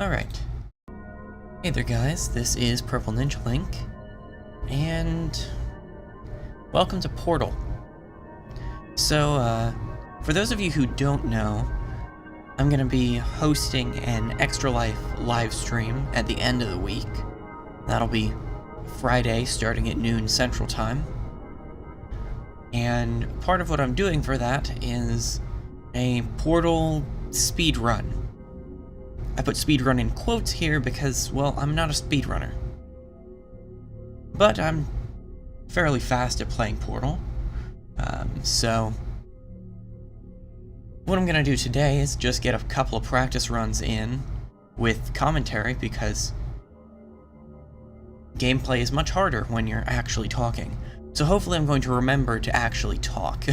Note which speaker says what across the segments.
Speaker 1: Alright. Hey there guys, this is Purple Ninja Link, and welcome to Portal. So, for those of you who don't know, I'm gonna be hosting an Extra Life live stream at the end of the week. That'll be Friday, starting at noon Central Time. And part of what I'm doing for that is a Portal speed run. I put speedrun in quotes here because, well, I'm not a speedrunner. But I'm fairly fast at playing Portal. So what I'm going to do today is just get a couple of practice runs in with commentary, because gameplay is much harder when you're actually talking. So hopefully I'm going to remember to actually talk.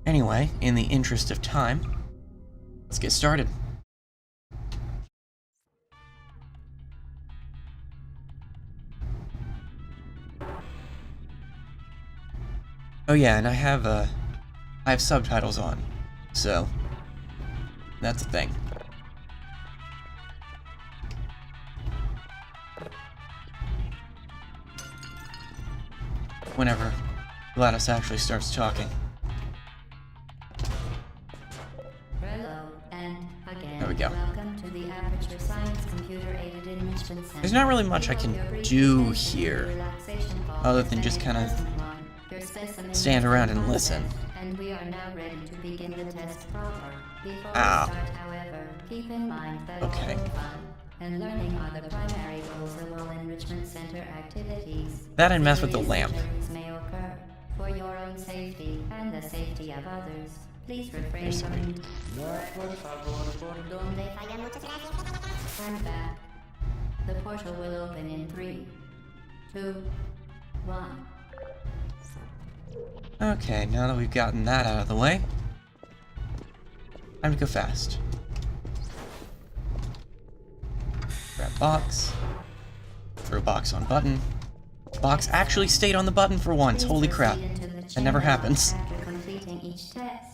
Speaker 1: Anyway, in the interest of time, let's get started. Oh yeah, and I have subtitles on, so that's a thing. Whenever Gladys actually starts talking. There we go. There's not really much I can do here, other than just kind of stand around and listen. Ow. Okay. That and mess with the lamp. For your own safety and the safety of others, please refrain from... Turn back. The portal will open in 3, 2, 1. Okay, now that we've gotten that out of the way, time to go fast. Grab box. Throw box on button. Box actually stayed on the button for once. Holy crap. That never happens. After completing each test.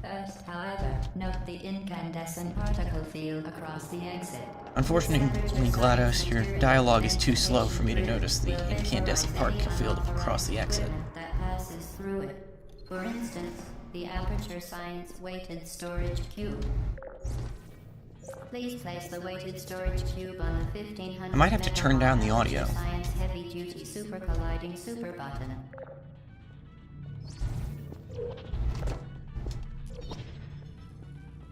Speaker 1: First, however, note the incandescent particle field across the exit. Unfortunately, GLaDOS, your dialogue is too slow for me to notice the incandescent particle field across the exit. That passes through it. For instance, the Aperture Science weighted storage cube. Please place the weighted storage cube on the 1500. I might have to turn down the audio. Science heavy-duty super colliding super button.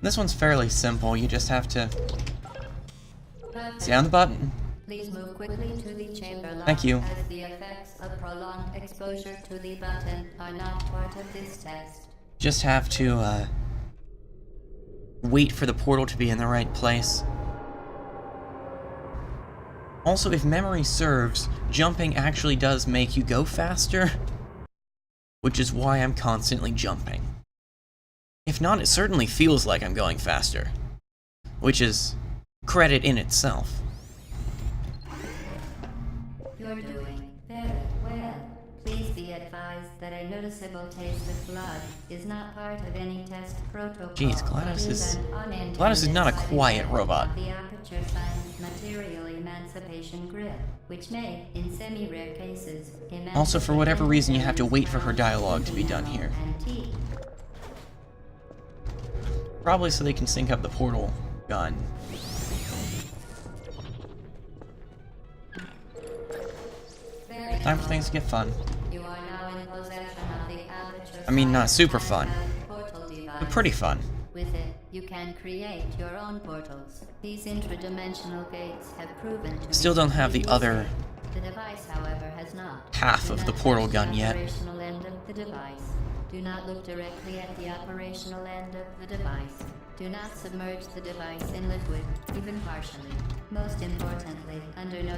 Speaker 1: This one's fairly simple. You just have to stay on the button. Please move quickly to the chamber lock. Thank you. As the effects of prolonged exposure to the button are not part of this test. Just have to wait for the portal to be in the right place. Also, if memory serves, jumping actually does make you go faster, which is why I'm constantly jumping. If not, it certainly feels like I'm going faster, which is credit in itself. You're doing very well. Please be advised that a noticeable taste of blood is not part of any test protocol. Jeez, GLaDOS is not a quiet robot. The Aperture Science material emancipation grip, which may, in semi-rare cases, also, for whatever reason, you have to wait for her dialogue to be done here. Probably so they can sync up the portal gun. Time for things to get fun. I mean, not super fun, but pretty fun. With it, you can create your own portals. These intradimensional gates have proven to still don't have the other half of the portal gun yet. Do not look directly at the operational end of the device. Do not submerge the device in liquid, even partially. Most importantly, under no...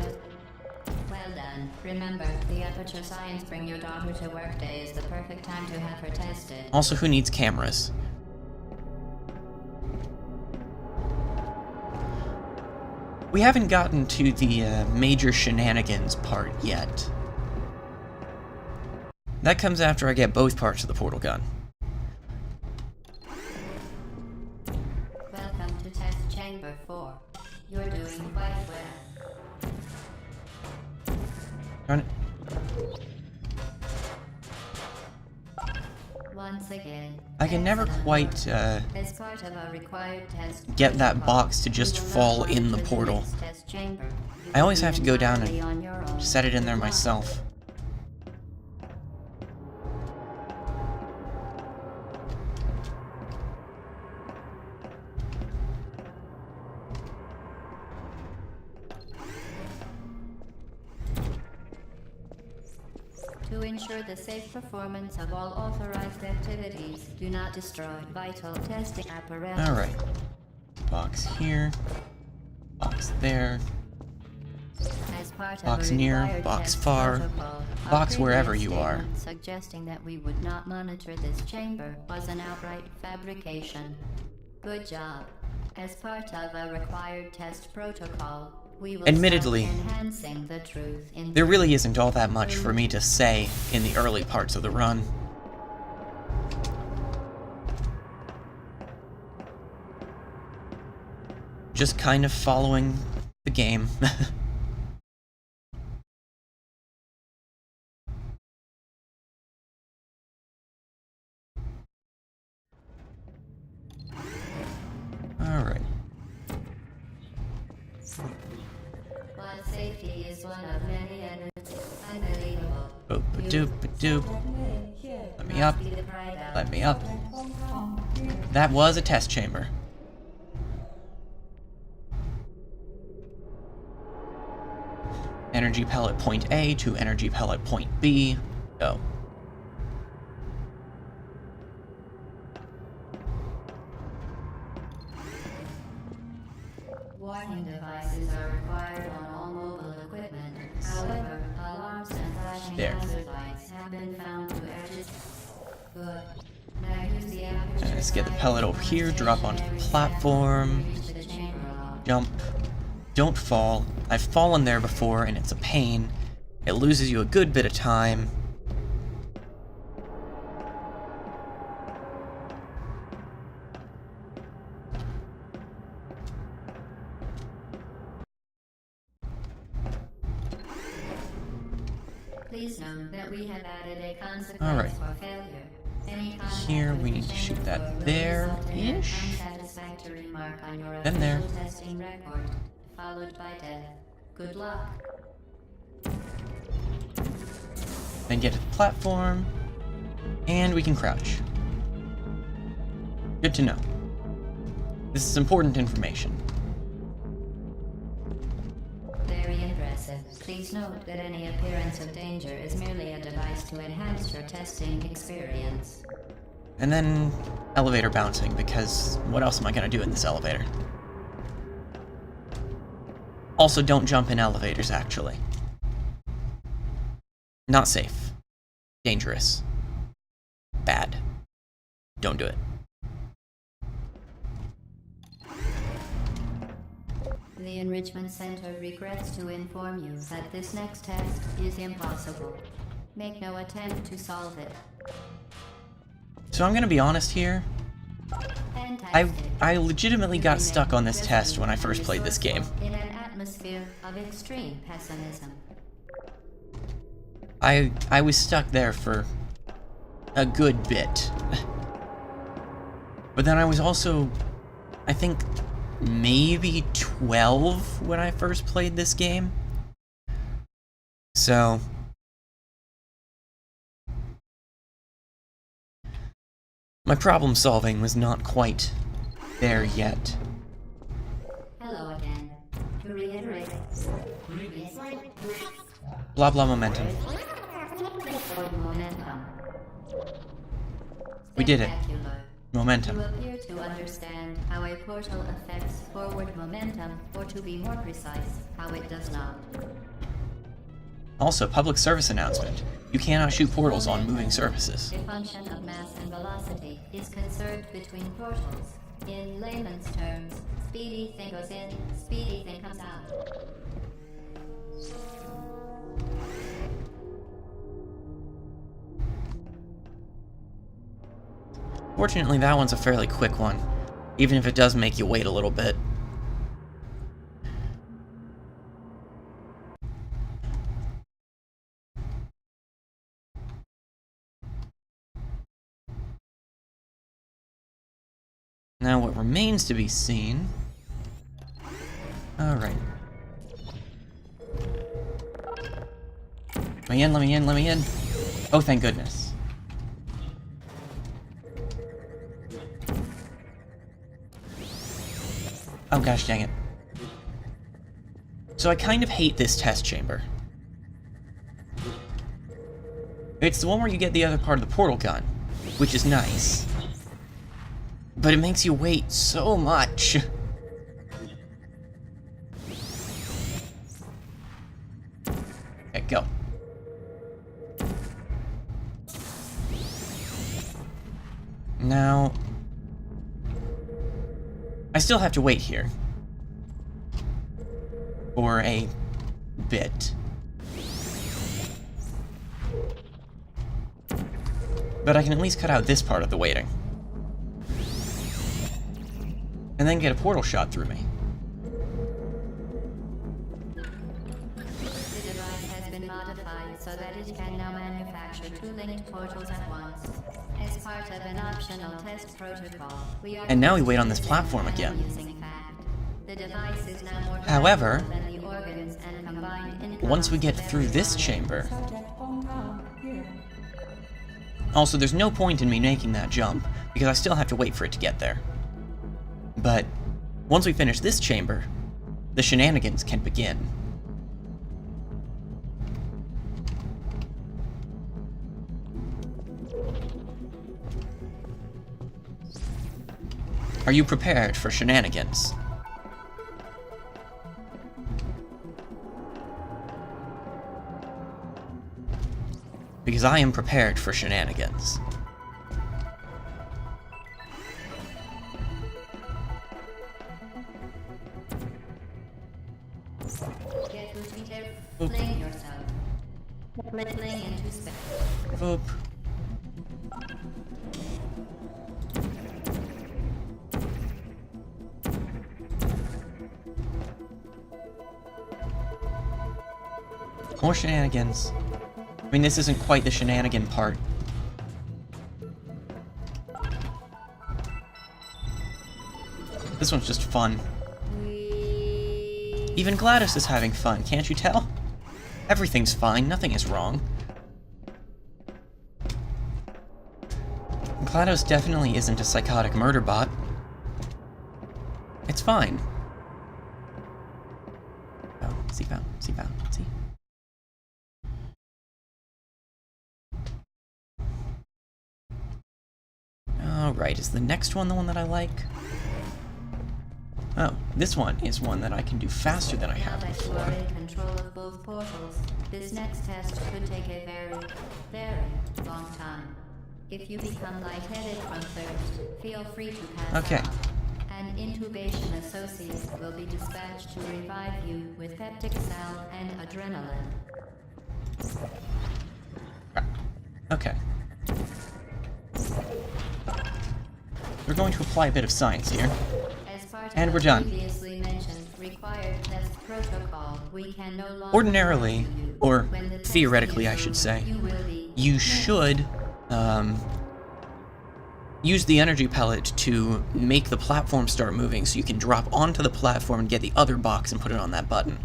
Speaker 1: Well done. Remember, the Aperture Science Bring Your Daughter to Work Day is the perfect time to have her tested. Also, who needs cameras? We haven't gotten to the major shenanigans part yet. That comes after I get both parts of the portal gun. Welcome
Speaker 2: chamber 4. You're doing quite well.
Speaker 1: Darn it.
Speaker 2: Once again,
Speaker 1: I can never quite
Speaker 2: as part of a required test
Speaker 1: get that box to just fall in the portal. I always have to go down and set it in there myself.
Speaker 2: To ensure the safe performance of all authorized activities, do not destroy vital testing apparatus.
Speaker 1: Alright. Box here. Box there.
Speaker 2: As part
Speaker 1: Box
Speaker 2: of a
Speaker 1: near,
Speaker 2: required
Speaker 1: box
Speaker 2: test
Speaker 1: far,
Speaker 2: protocol, a
Speaker 1: box wherever
Speaker 2: previous
Speaker 1: you are.
Speaker 2: statement suggesting that we would not monitor this chamber was an outright fabrication. Good job. As part of a required test protocol, we will
Speaker 1: Admittedly,
Speaker 2: start enhancing the truth in
Speaker 1: there really isn't all that much for me to say in the early parts of the run. Just kind of following the game. Alright.
Speaker 2: While safety is one of many and it's unbelievable.
Speaker 1: Boop-a-doop-a-doop. Let me up. Let me up. That was a test chamber. Energy pellet point A to energy pellet point B. Go.
Speaker 2: Warning devices are required on all mobile equipment. However, alarms and flashing
Speaker 1: There.
Speaker 2: hazard lights have been found to register. Good. Now use the aperture.
Speaker 1: Let's get the pellet over here, drop onto the platform,
Speaker 2: Reach the chamber lock.
Speaker 1: jump. Don't fall. I've fallen there before and it's a pain. It loses you a good bit of time.
Speaker 2: Please note that we have added a consequence
Speaker 1: Alright.
Speaker 2: for failure. Any contact
Speaker 1: Here
Speaker 2: with
Speaker 1: we
Speaker 2: the
Speaker 1: need to shoot
Speaker 2: chamber
Speaker 1: that
Speaker 2: will result in an
Speaker 1: there-ish.
Speaker 2: unsatisfactory mark on your
Speaker 1: Then there.
Speaker 2: official testing record, followed by death. Good luck.
Speaker 1: Then get to the platform. And we can crouch. Good to know. This is important information.
Speaker 2: Very impressive. Please note that any appearance of danger is merely a device to enhance your testing experience.
Speaker 1: And then elevator bouncing, because what else am I gonna do in this elevator? Also, don't jump in elevators, actually. Not safe. Dangerous. Bad. Don't do it.
Speaker 2: The Enrichment Center regrets to inform you that this next test is impossible. Make no attempt to solve it.
Speaker 1: So I'm gonna be honest here.
Speaker 2: Fantastic.
Speaker 1: I legitimately got stuck on this test when I first played this game.
Speaker 2: In an atmosphere of extreme pessimism.
Speaker 1: I was stuck there for a good bit. But then I was also, I think, maybe 12 when I first played this game. So my problem solving was not quite there yet.
Speaker 2: Hello again. To reiterate,
Speaker 1: Blah blah momentum.
Speaker 2: momentum.
Speaker 1: We did it.
Speaker 2: Spectacular.
Speaker 1: Momentum.
Speaker 2: You appear to understand how a portal affects forward momentum, or to be more precise, how it does not.
Speaker 1: Also, public service announcement. You cannot shoot portals on moving surfaces.
Speaker 2: A function of mass and velocity is conserved between portals. In layman's terms, speedy thing goes in, speedy thing comes out.
Speaker 1: Fortunately, that one's a fairly quick one, even if it does make you wait a little bit. Now what remains to be seen... Alright. Let me in, let me in, let me in. Oh, thank goodness. Oh gosh dang it. So I kind of hate this test chamber. It's the one where you get the other part of the portal gun, which is nice. But it makes you wait so much. Okay, go. Now... I still have to wait here. For a bit. But I can at least cut out this part of the waiting. And then get a portal shot through me.
Speaker 2: The device has been modified so that it can now manufacture 2 linked portals at once. As part of an optional test protocol, we are...
Speaker 1: And now we wait on this platform again.
Speaker 2: The device is now more
Speaker 1: However,
Speaker 2: than the organs and combined
Speaker 1: once we get through this chamber... Also, there's no point in me making that jump, because I still have to wait for it to get there. But once we finish this chamber, the shenanigans can begin. Are you prepared for shenanigans? Because I am prepared for shenanigans.
Speaker 2: Get routine fling yourself. Fling into space.
Speaker 1: Boop. More shenanigans. I mean, this isn't quite the shenanigan part. This one's just fun. Even GLaDOS is having fun, can't you tell? Everything's fine, nothing is wrong. GLaDOS definitely isn't a psychotic murder bot. It's fine. Oh, see. Alright, is the next one the one that I like? Oh, this one is one that I can do faster than I have
Speaker 2: Now that you
Speaker 1: before.
Speaker 2: are in control of both portals, this next test could take a very, very long time. If you become lightheaded from thirst, feel free to pass
Speaker 1: Okay.
Speaker 2: out. An intubation associate will be dispatched to revive you with peptic salve and adrenaline.
Speaker 1: Okay. We're going to apply a bit of science here.
Speaker 2: As part
Speaker 1: And
Speaker 2: of
Speaker 1: we're
Speaker 2: the
Speaker 1: done.
Speaker 2: previously mentioned required test protocol, we can no longer
Speaker 1: Ordinarily,
Speaker 2: rescue you.
Speaker 1: or
Speaker 2: When the test
Speaker 1: theoretically
Speaker 2: is
Speaker 1: I should
Speaker 2: over,
Speaker 1: say,
Speaker 2: you will be
Speaker 1: you should use the energy pellet to make the platform start moving so you can drop onto the platform and get the other box and put it on that button.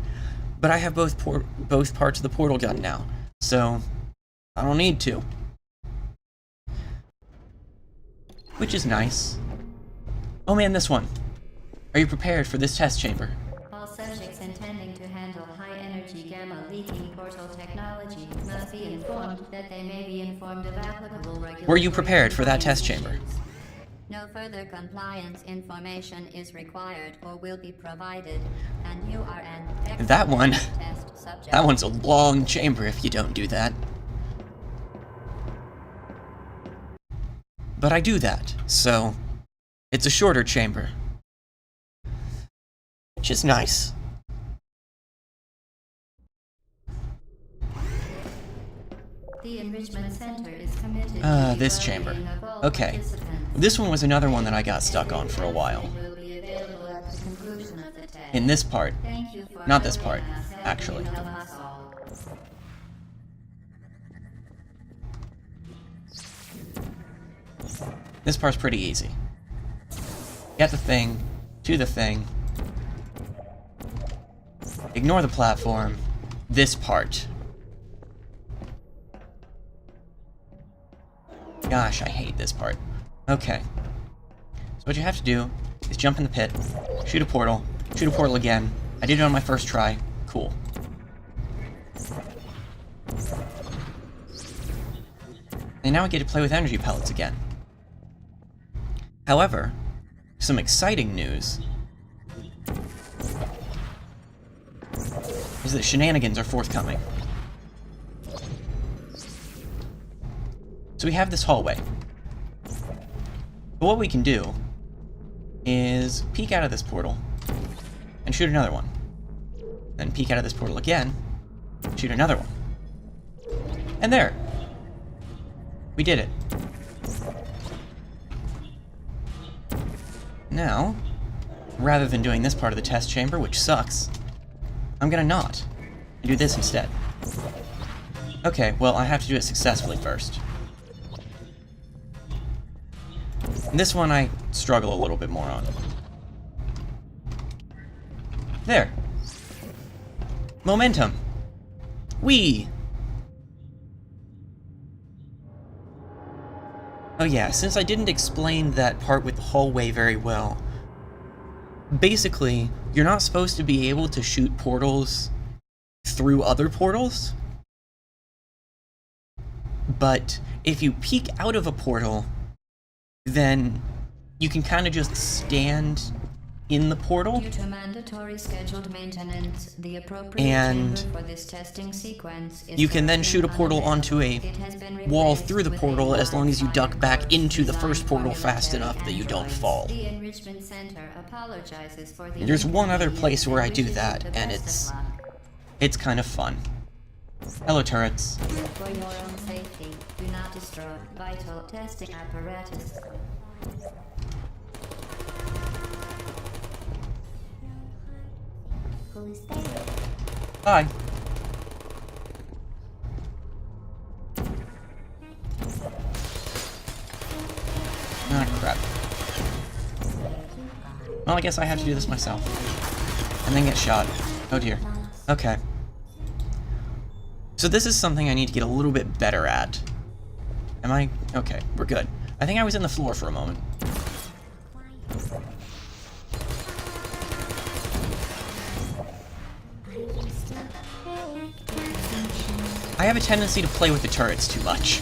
Speaker 1: But I have both parts of the portal gun now, so I don't need to. Which is nice. Oh man, this one. Are you prepared for this test chamber?
Speaker 2: All subjects intending to handle high-energy gamma-leaking portal technology must be informed that they may be informed of applicable regulations.
Speaker 1: Were you prepared for that test chamber?
Speaker 2: No further compliance information is required or will be provided, and you are an excellent
Speaker 1: That one.
Speaker 2: test subject.
Speaker 1: That one's a long chamber if you don't do that. But I do that, so it's a shorter chamber. Which is nice.
Speaker 2: The Enrichment Center is committed to
Speaker 1: This
Speaker 2: the
Speaker 1: chamber.
Speaker 2: well-being of all
Speaker 1: Okay.
Speaker 2: participants.
Speaker 1: This one was another one that I got stuck on for a while.
Speaker 2: Will be available at the conclusion of the test.
Speaker 1: In this part.
Speaker 2: Thank you for
Speaker 1: Not this
Speaker 2: helping
Speaker 1: part,
Speaker 2: us help
Speaker 1: actually.
Speaker 2: you help us all.
Speaker 1: This part's pretty easy. get the thing, to the thing, ignore the platform, this part. Gosh, I hate this part. Okay. So what you have to do is jump in the pit, shoot a portal again. I did it on my first try. Cool. And now I get to play with energy pellets again. However, some exciting news is that shenanigans are forthcoming. So we have this hallway. But what we can do is peek out of this portal and shoot another one. Then peek out of this portal again, shoot another one. And there! We did it. Now, rather than doing this part of the test chamber, which sucks, I'm gonna not, and do this instead. Okay, well, I have to do it successfully first. And this one I struggle a little bit more on. There. Momentum. Whee! Oh yeah, since I didn't explain that part with the hallway very well, basically, you're not supposed to be able to shoot portals through other portals, but if you peek out of a portal, then you can kind of just stand in the portal.
Speaker 2: Due to mandatory scheduled maintenance, the appropriate
Speaker 1: and
Speaker 2: chamber for this testing sequence is
Speaker 1: you can then
Speaker 2: currently
Speaker 1: shoot a portal onto a
Speaker 2: It has been
Speaker 1: wall
Speaker 2: replaced
Speaker 1: through the
Speaker 2: with
Speaker 1: portal
Speaker 2: a
Speaker 1: as long as you duck back
Speaker 2: modified
Speaker 1: into the
Speaker 2: designed
Speaker 1: first portal
Speaker 2: for
Speaker 1: fast
Speaker 2: military
Speaker 1: enough that you don't
Speaker 2: androids.
Speaker 1: fall.
Speaker 2: The Enrichment Center apologizes for the
Speaker 1: There's one other
Speaker 2: inconvenience
Speaker 1: place where I
Speaker 2: and
Speaker 1: do
Speaker 2: wishes you
Speaker 1: that,
Speaker 2: the
Speaker 1: and
Speaker 2: best of luck.
Speaker 1: it's kind of fun. Hello, turrets.
Speaker 2: For your own safety, do not destroy vital testing apparatus. Who's there?
Speaker 1: Bye. Ah, crap. Well, I guess I have to do this myself. And then get shot. Oh dear. Okay. So this is something I need to get a little bit better at. Am I? Okay, we're good. I think I was in the floor for a moment. I have a tendency to play with the turrets too much.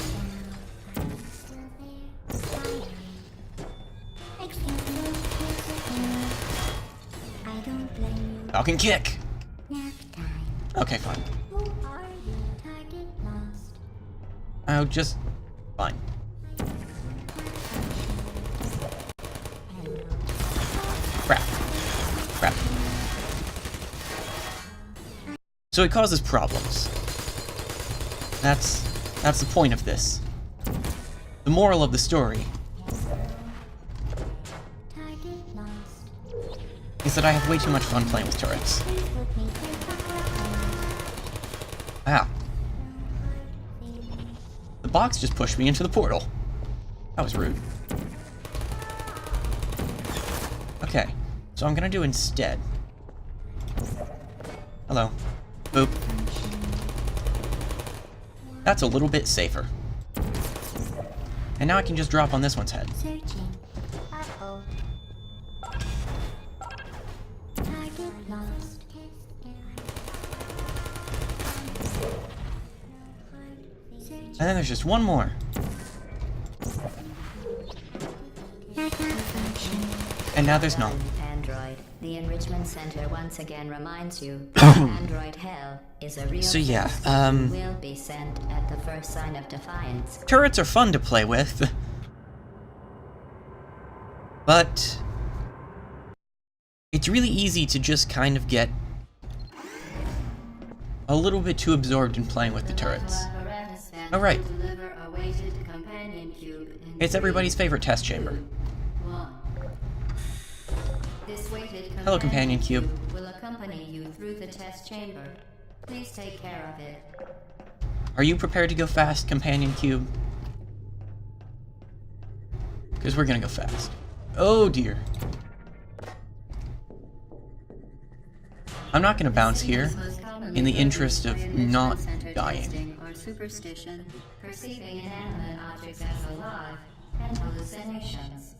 Speaker 1: Falcon kick! Okay, fine. I'll just... fine. Crap. Crap. So it causes problems. That's the point of this. The moral of the story is that I have way too much fun playing with turrets. Wow. The box just pushed me into the portal. That was rude. Okay, so I'm gonna do instead. Hello. Boop. That's a little bit safer. And now I can just drop on this one's head.
Speaker 2: Searching. Uh-oh. Target lost.
Speaker 1: And then there's just one more. And now there's none.
Speaker 2: Android, the Enrichment Center once again reminds you that Android Hell is a real
Speaker 1: So yeah,
Speaker 2: test and will be sent at the first sign of defiance.
Speaker 1: turrets are fun to play with. But it's really easy to just kind of get a little bit too absorbed in playing with the turrets. Oh, right. It's everybody's favorite test chamber. Hello, companion cube.
Speaker 2: Will accompany you through the test chamber. Please take care of it.
Speaker 1: Are you prepared to go fast, companion cube? Because we're gonna go fast. Oh dear. I'm not gonna bounce here in the interest of not dying.
Speaker 2: Testing or superstition, perceiving inanimate objects as alive, and hallucinations.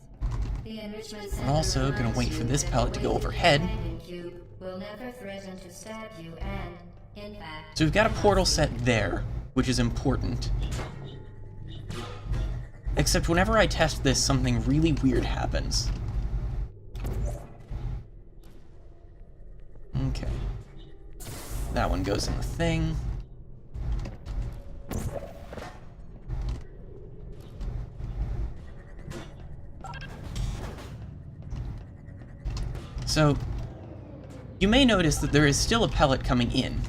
Speaker 2: The enrichment
Speaker 1: I'm also gonna wait for this pellet to go overhead.
Speaker 2: cube will never threaten to stab you and, in fact,
Speaker 1: So we've got a portal set there, which is important. Except whenever I test this, something really weird happens. Okay. That one goes in the thing. So, you may notice that there is still a pellet coming in.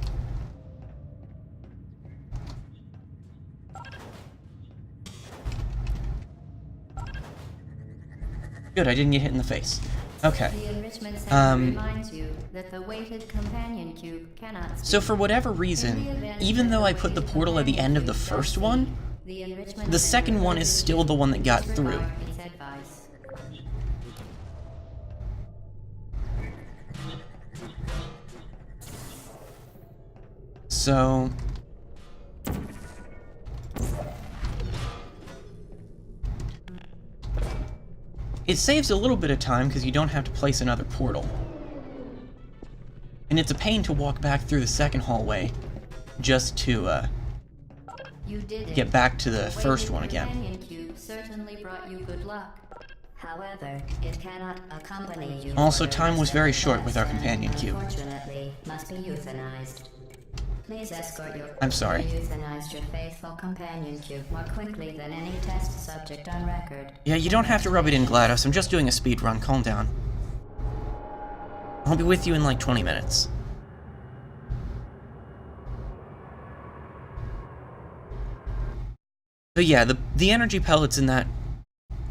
Speaker 1: Good, I didn't get hit in the face. Okay.
Speaker 2: the enrichment center reminds you that the weighted companion cube cannot speak.
Speaker 1: So for whatever reason, even though I put the portal at the end of the first one,
Speaker 2: The enrichment
Speaker 1: the second one is still the one that got through.
Speaker 2: its advice.
Speaker 1: So... it saves a little bit of time because you don't have to place another portal. And it's a pain to walk back through the second hallway just to
Speaker 2: You did it.
Speaker 1: get back to the
Speaker 2: The
Speaker 1: first
Speaker 2: weighted
Speaker 1: one again.
Speaker 2: companion cube certainly brought you good luck. However, it cannot accompany you.
Speaker 1: Also,
Speaker 2: for the
Speaker 1: time
Speaker 2: rest
Speaker 1: was
Speaker 2: of
Speaker 1: very
Speaker 2: the
Speaker 1: short with our
Speaker 2: quest and,
Speaker 1: companion cube.
Speaker 2: Unfortunately, must be euthanized. Please escort your
Speaker 1: I'm sorry.
Speaker 2: euthanized your faithful companion cube more quickly than any test subject on record.
Speaker 1: Yeah, you don't have to rub it in, GLaDOS. I'm just doing a speed run. Calm down. I'll be with you in like 20 minutes. But yeah, the energy pellets in that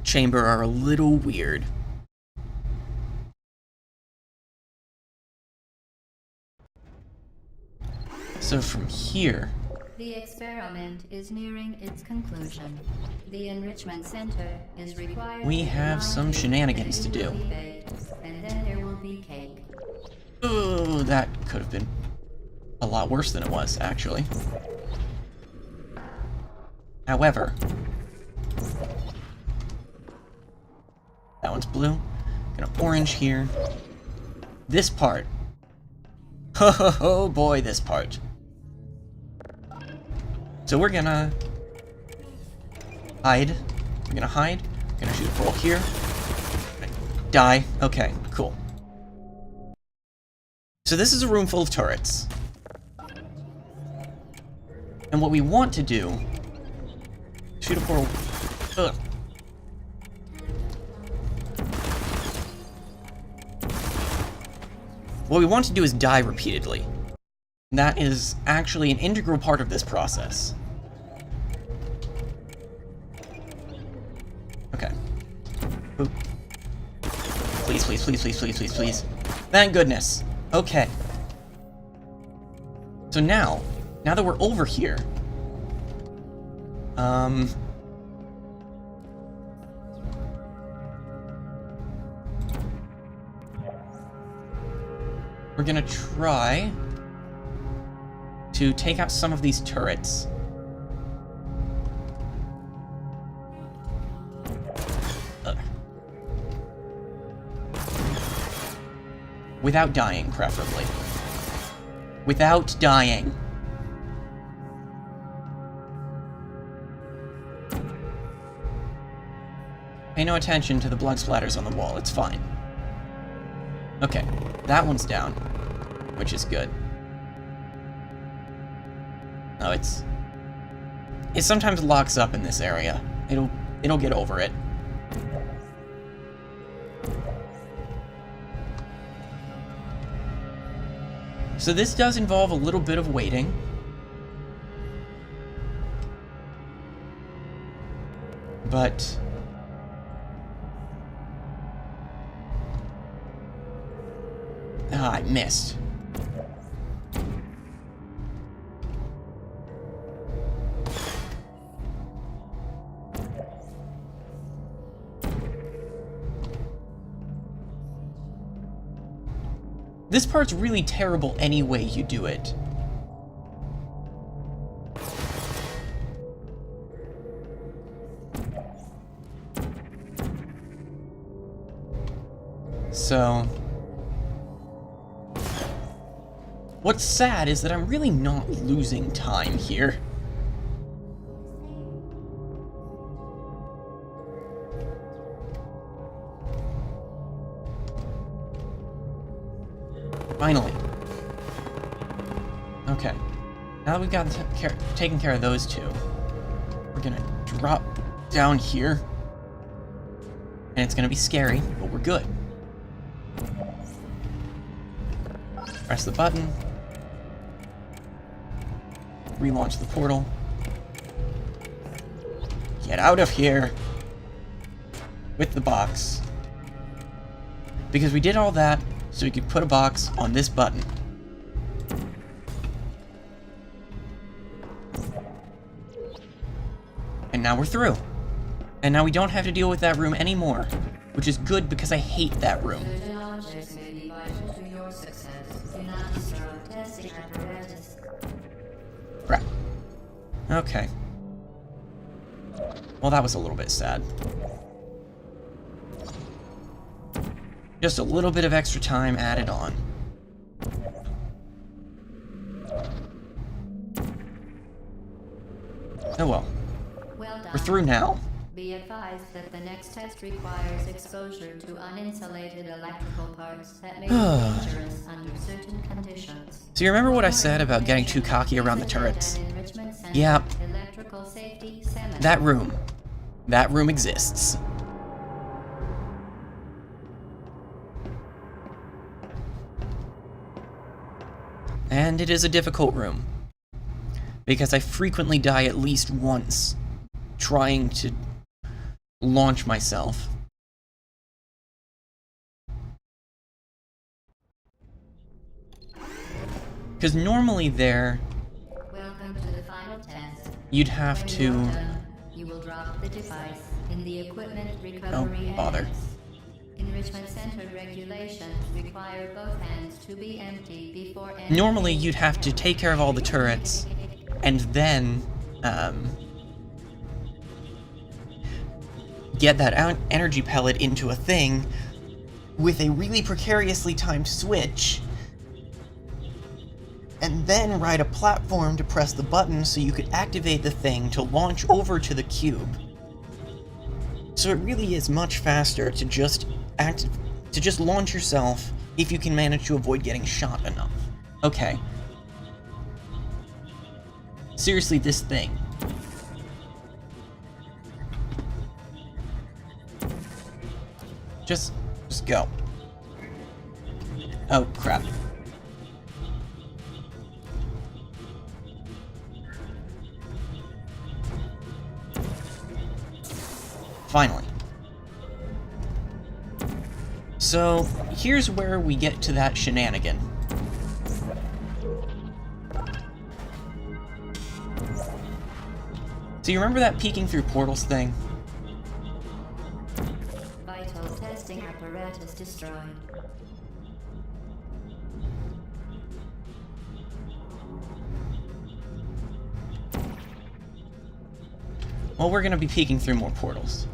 Speaker 1: chamber are a little weird. So from here,
Speaker 2: The experiment is nearing its conclusion. The enrichment center is required.
Speaker 1: We
Speaker 2: to
Speaker 1: have some
Speaker 2: remind you
Speaker 1: shenanigans
Speaker 2: that
Speaker 1: to
Speaker 2: you
Speaker 1: do.
Speaker 2: will be baked, and then there will be cake.
Speaker 1: ooh, that could have been a lot worse than it was, actually. However, that one's blue. Gonna orange here. This part. Ho ho ho boy, this part. So we're gonna hide. We're gonna hide. We're gonna shoot a portal here. Die. Okay, cool. So this is a room full of turrets. And what we want to do... shoot a portal... Ugh. What we want to do is die repeatedly. That is actually an integral part of this process. Okay. Boop. Please, please, please, please, please, please, please. Thank goodness. Okay. So now that we're over here, we're gonna try to take out some of these turrets. Without dying, preferably. Without dying. Pay no attention to the blood splatters on the wall, it's fine. Okay, that one's down, which is good. No, it sometimes locks up in this area. It'll get over it. So this does involve a little bit of waiting. But... ah, I missed. This part's really terrible any way you do it. So... what's sad is that I'm really not losing time here. Finally. Okay. Now that we've got taken care of those two, we're gonna drop down here. And it's gonna be scary, but we're good. Press the button. Relaunch the portal. Get out of here with the box. Because we did all that so we could put a box on this button. And now we're through. And now we don't have to deal with that room anymore, which is good because I hate that room. Crap. Okay. Well, that was a little bit sad. Just a little bit of extra time added on. Oh well. We're through now.
Speaker 2: Be advised that the next test requires exposure to uninsulated electrical parts that may be dangerous under certain conditions.
Speaker 1: So you remember what I said about getting too cocky around the turrets? Yeah. That room. That room exists. And it is a difficult room. Because I frequently die at least once trying to launch myself. Because normally there,
Speaker 2: Welcome to the final test.
Speaker 1: you'd have
Speaker 2: When
Speaker 1: to...
Speaker 2: you are done, you will drop the device in the equipment recovery
Speaker 1: Oh, bother.
Speaker 2: annex. Enrichment Center regulations require both hands to be empty before entering.
Speaker 1: Normally you'd have to take care of all the turrets, and then, get that energy pellet into a thing with a really precariously timed switch, and then ride a platform to press the button so you could activate the thing to launch over to the cube. So it really is much faster to just launch yourself if you can manage to avoid getting shot enough. Okay. Seriously, this thing. Just go. Oh, crap. Finally. So, here's where we get to that shenanigan. So you remember that peeking through portals thing?
Speaker 2: Vital testing apparatus destroyed.
Speaker 1: Well, we're gonna be peeking through more portals.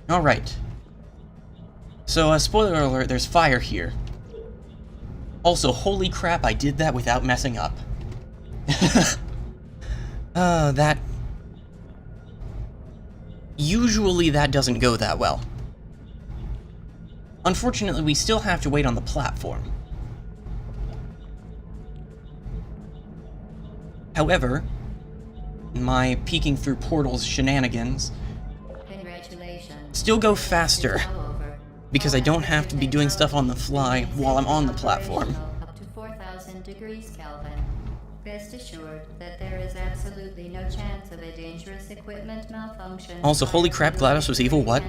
Speaker 1: Alright. So, spoiler alert, there's fire here. Also, holy crap, I did that without messing up. That... Usually that doesn't go that well. Unfortunately, we still have to wait on the platform. However, my peeking through portals shenanigans still go faster, because I don't have to be doing stuff on the fly while I'm on the platform.
Speaker 2: Up to 4,000 degrees Kelvin. Rest assured that there is absolutely no chance of a dangerous equipment malfunction.
Speaker 1: Also, holy crap, GLaDOS was evil, what?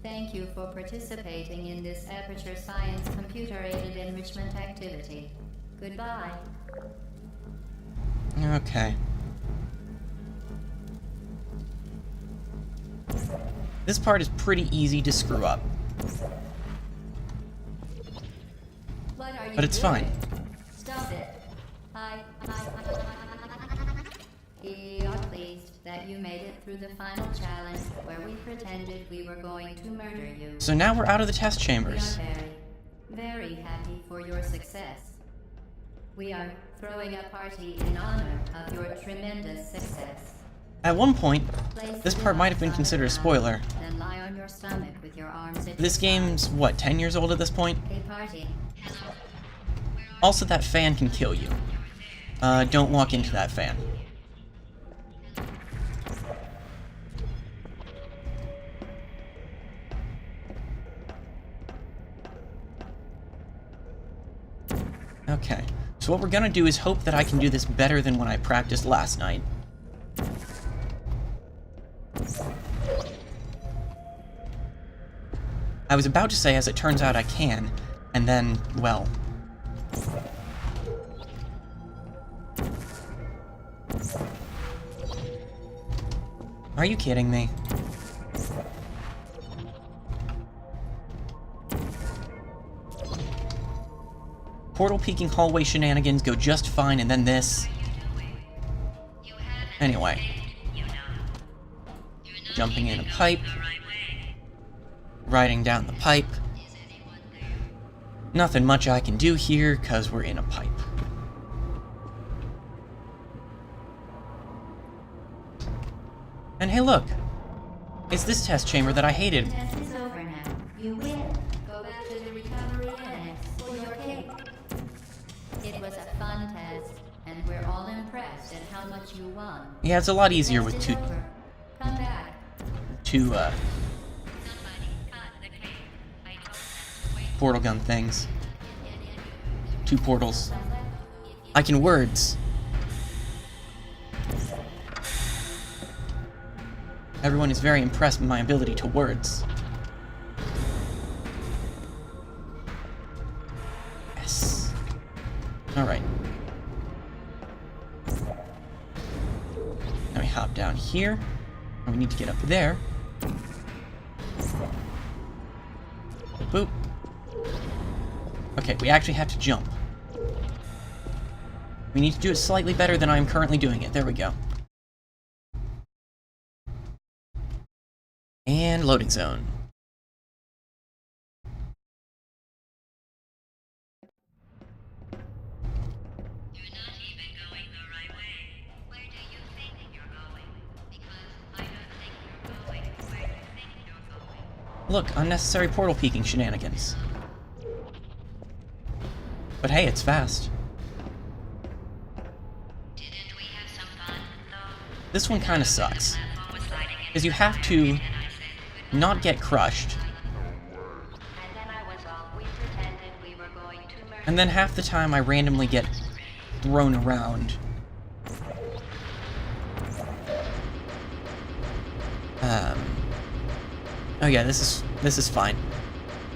Speaker 2: Thank you for participating in this Aperture Science computer-aided enrichment activity. Goodbye.
Speaker 1: Okay. This part is pretty easy to screw up.
Speaker 2: What are you
Speaker 1: But it's
Speaker 2: doing?
Speaker 1: fine.
Speaker 2: Stop it. We are pleased that you made it through the final challenge where we pretended we were going to murder you.
Speaker 1: So now we're out of the test
Speaker 2: We are
Speaker 1: chambers.
Speaker 2: very happy for your success. We are throwing a party in honor of your tremendous success.
Speaker 1: At one point,
Speaker 2: Place
Speaker 1: this
Speaker 2: the
Speaker 1: part might have been
Speaker 2: box on
Speaker 1: considered a
Speaker 2: the ground,
Speaker 1: spoiler.
Speaker 2: Then lie on your stomach with your arms at
Speaker 1: This
Speaker 2: your
Speaker 1: game's, what, 10 years old at this point?
Speaker 2: side. A party.
Speaker 1: Also, that fan can kill you. Don't walk into that fan. Okay, so what we're gonna do is hope that I can do this better than when I practiced last night. I was about to say, as it turns out, I can, and then, well... Are you kidding me? Portal peeking hallway shenanigans go just fine, and then this. Anyway. Jumping in a pipe. Riding down the pipe. Nothing much I can do here, because we're in a pipe. And hey look! It's this test chamber that I hated.
Speaker 2: The test is over now. You win. Go back to the recovery annex for your cake. It was a fun test, and we're all impressed at how much you won.
Speaker 1: Yeah, it's a lot easier with
Speaker 2: Test is over. Come back.
Speaker 1: two portal gun things. 2 portals. I can words. Everyone is very impressed with my ability to words. Yes. Alright. Now we hop down here. And we need to get up there. Boop. Okay, we actually have to jump. We need to do it slightly better than I am currently doing it. There we go. And loading zone.
Speaker 2: You're not even going the right way. Where do you think you're going? Because I don't think you're going where you think you're going.
Speaker 1: Look, unnecessary portal peeking shenanigans. But hey, it's fast.
Speaker 2: Didn't we have some fun, though?
Speaker 1: This one kind of sucks. Because you have to not get crushed.
Speaker 2: And then I was off. We pretended we were going to murder.
Speaker 1: And then half the time I randomly get thrown around. Oh yeah, this is fine.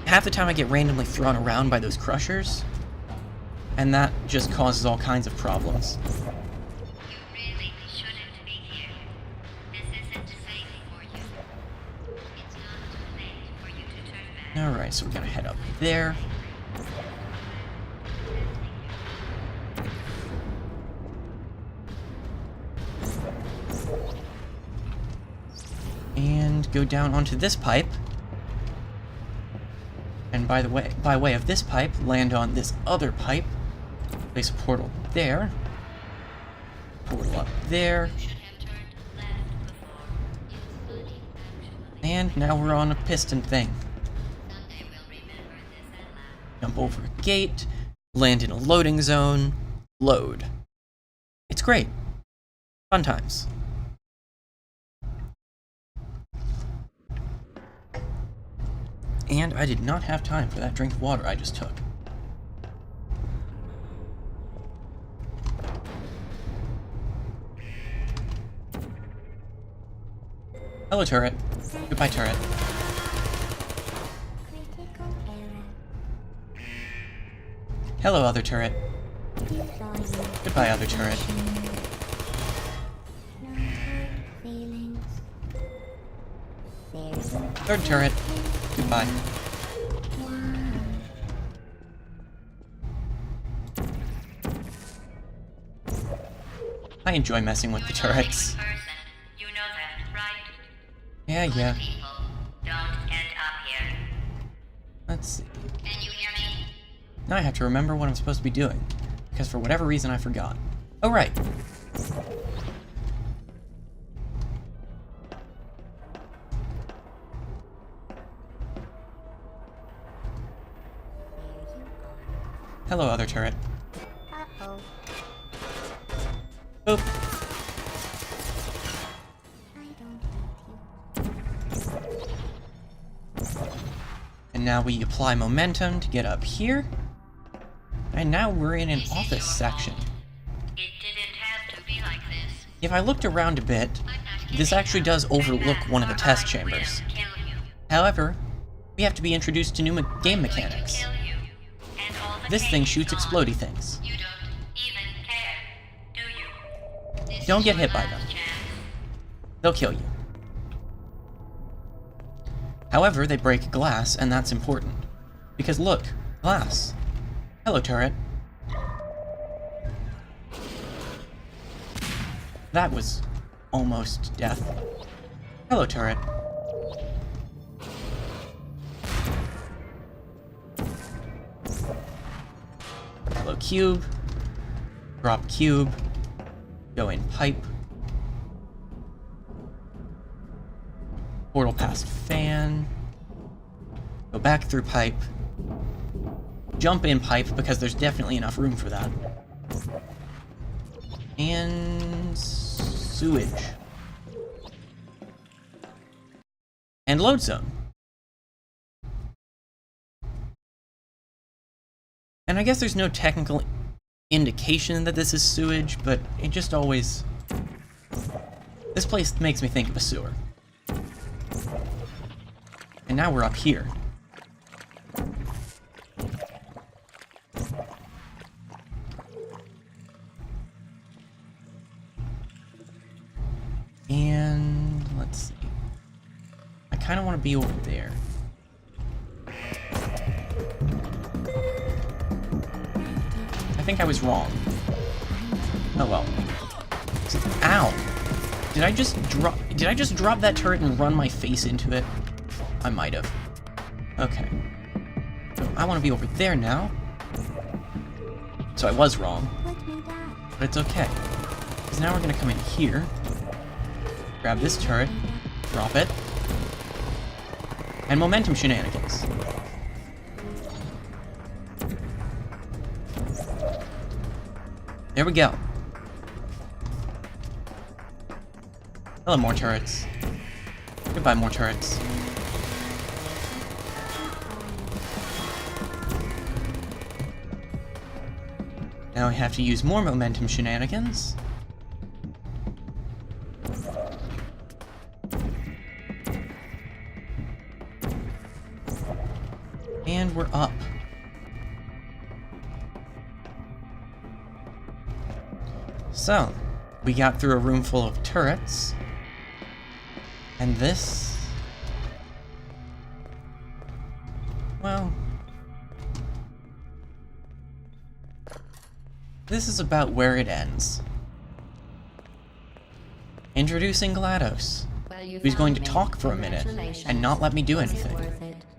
Speaker 1: Half the time I get randomly thrown around by those crushers, and that just causes all kinds of problems.
Speaker 2: You really shouldn't be here. This isn't safe for you. It's not too late for you to turn back.
Speaker 1: Alright, so we're gonna head up there. And go down onto this pipe. And by way of this pipe, land on this other pipe. Place a portal there. Portal up there.
Speaker 2: You should have turned left before. It's funny, actually.
Speaker 1: And now we're on a piston thing.
Speaker 2: Someday we'll remember this and laugh.
Speaker 1: Jump over a gate. Land in a loading zone. Load. It's great. Fun times. And I did not have time for that drink of water I just took. Hello, turret. Goodbye, turret. Hello, other turret. Goodbye, other turret.
Speaker 3: Feelings. There's a
Speaker 1: Third turret. Goodbye. I enjoy messing with the turrets.
Speaker 2: You know that, right?
Speaker 1: Yeah.
Speaker 2: People don't end up here.
Speaker 1: Let's see.
Speaker 2: Can you hear me?
Speaker 1: Now I have to remember what I'm supposed to be doing, because for whatever reason I forgot. Oh, right. Hello, other turret.
Speaker 2: Uh-oh.
Speaker 1: Boop. And now we apply momentum to get up here. And now we're in an office section.
Speaker 2: It didn't have to be like this.
Speaker 1: If I looked around a bit, this actually does overlook one of the test chambers. However, we have to be introduced to new game mechanics. This thing shoots explodey things.
Speaker 2: You don't even care, do you?
Speaker 1: Don't get hit by them. They'll kill you. However, they break glass, and that's important. Because look, glass. Hello, turret. That was almost death. Hello, turret. Hello, cube. Drop cube. Go in pipe. Portal past fan. Go back through pipe. Jump in pipe, because there's definitely enough room for that. And sewage. And load zone. And I guess there's no technical indication that this is sewage, but it just always... This place makes me think of a sewer. And now we're up here. And let's see. I kind of want to be over there. I think I was wrong. Oh well. Ow! Did I just drop that turret and run my face into it? I might have. Okay. So I want to be over there now. So I was wrong. But it's okay. Because now we're going to come in here. Grab this turret. Drop it. And momentum shenanigans. There we go. Hello, more turrets. Goodbye, more turrets. Now I have to use more momentum shenanigans. And we're up. So, we got through a room full of turrets. And this... well... this is about where it ends. Introducing GLaDOS, who's going to talk for a minute and not let me do anything.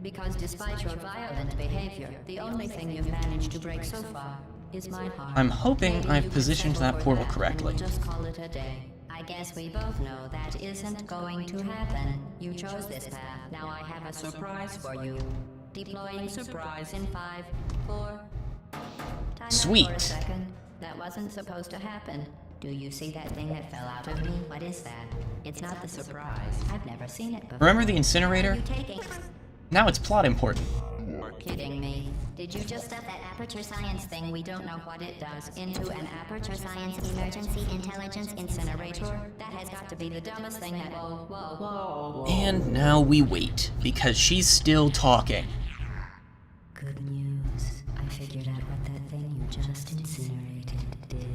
Speaker 2: Because despite your violent behavior, the only thing you've managed to break so far is my heart.
Speaker 1: I'm hoping I've positioned that portal correctly.
Speaker 2: We'll just call it a day. I guess we both know that isn't going to happen. You chose this path. Now I have a surprise for you. Deploying surprise in 5, 4... Time
Speaker 1: Sweet.
Speaker 2: out for a second. That wasn't supposed to happen. Do you see that thing that fell out of me? What is that? It's not the surprise. I've never seen it before.
Speaker 1: Remember the incinerator?
Speaker 2: You taking?
Speaker 1: Now it's plot important.
Speaker 2: You're kidding me. Did you just stuff that aperture science thing, we don't know what it does, into an aperture science emergency intelligence incinerator? That has got to be the dumbest thing that... Whoa.
Speaker 1: And now we wait, because she's still talking.
Speaker 2: Good news. I figured out what that thing you just incinerated did.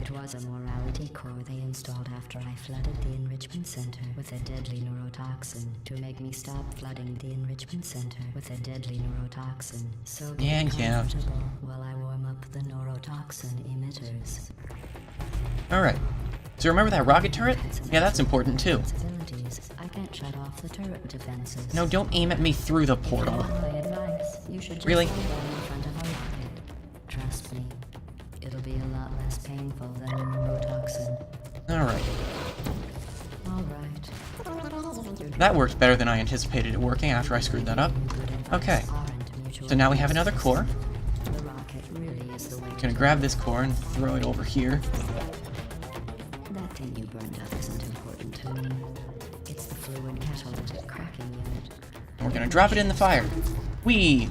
Speaker 2: It was a more reality core they installed after I flooded the enrichment center with a deadly neurotoxin to make me stop flooding the enrichment center with a deadly neurotoxin. So get comfortable while I warm up the neurotoxin emitters.
Speaker 1: Alright. So remember that rocket turret? Yeah, that's important too.
Speaker 2: I can't shut off the turret defenses.
Speaker 1: No, don't aim at me through the portal.
Speaker 2: My advice, you should just
Speaker 1: Really?
Speaker 2: stand in front of a rocket. Trust me, it'll be a lot less painful than the neurotoxin.
Speaker 1: Alright.
Speaker 2: Alright.
Speaker 1: That worked better than I anticipated it working after I screwed that up. Okay. So now we have another core.
Speaker 2: The rocket really is the way
Speaker 1: I'm gonna grab this core and throw it over here.
Speaker 2: That thing you burned up isn't important to me. It's the fluid catalytic cracking unit.
Speaker 1: And we're gonna drop it in the fire. Whee!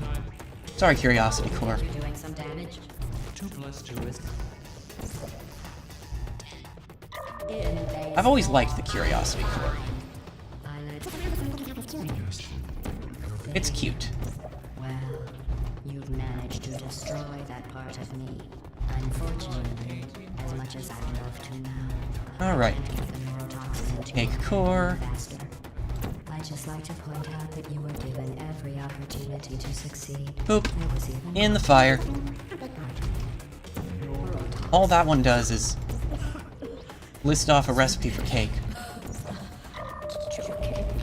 Speaker 1: Sorry, Curiosity Core.
Speaker 2: You're doing some damage.
Speaker 3: 2 + 2 is...
Speaker 1: I've always liked the Curiosity Core. It's cute.
Speaker 2: Well, you've managed to destroy that part of me. Unfortunately, as much as I'd love to now.
Speaker 1: Alright.
Speaker 2: The neurotoxin into
Speaker 1: Take
Speaker 2: your
Speaker 1: core.
Speaker 2: faster. I'd just like to point out that you were given every opportunity to succeed.
Speaker 1: Boop.
Speaker 2: There was even
Speaker 1: In the fire. All that one does is list off a recipe for cake.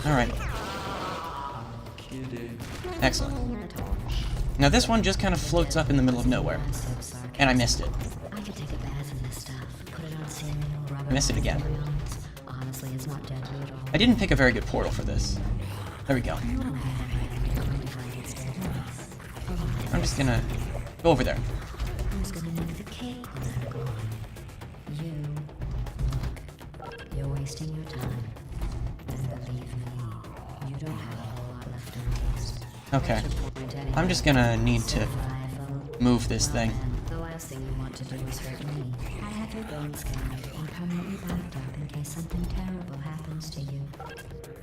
Speaker 1: Alright. Excellent. Now this one just kind of floats up in the middle of nowhere. And I missed it.
Speaker 2: I could take a bath in this stuff. Put it on cereal, rub
Speaker 1: I missed it again.
Speaker 2: Honestly, it's not deadly at all.
Speaker 1: I didn't pick a very good portal for this. There we go. I'm just gonna go over there.
Speaker 2: Who's gonna make the cake when I'm gone? You. Look, you're wasting your time. And believe me, you don't have a whole lot left to waste.
Speaker 1: Okay.
Speaker 2: What's your point anyway?
Speaker 1: I'm just gonna need to
Speaker 2: Survival.
Speaker 1: move this thing.
Speaker 2: The last thing you want to do is hurt me. I have your bones scanned and permanently backed up in case something terrible happens to you.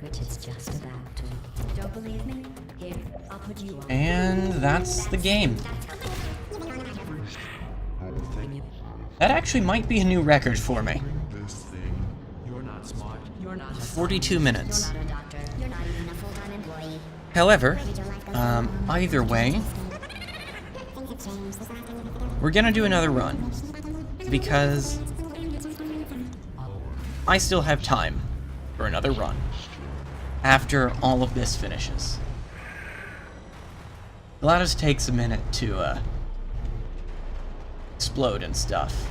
Speaker 2: Which it's just about to. Don't believe me? Here, I'll put you on.
Speaker 1: And that's the game. That actually might be a new record for me.
Speaker 3: This thing. You're not smart. You're not...
Speaker 1: 42 minutes.
Speaker 2: Not a doctor. You're not even a full-time employee.
Speaker 1: However, either way, we're gonna do another run. Because I still have time for another run. After all of this finishes. GLaDOS takes a minute to, explode and stuff.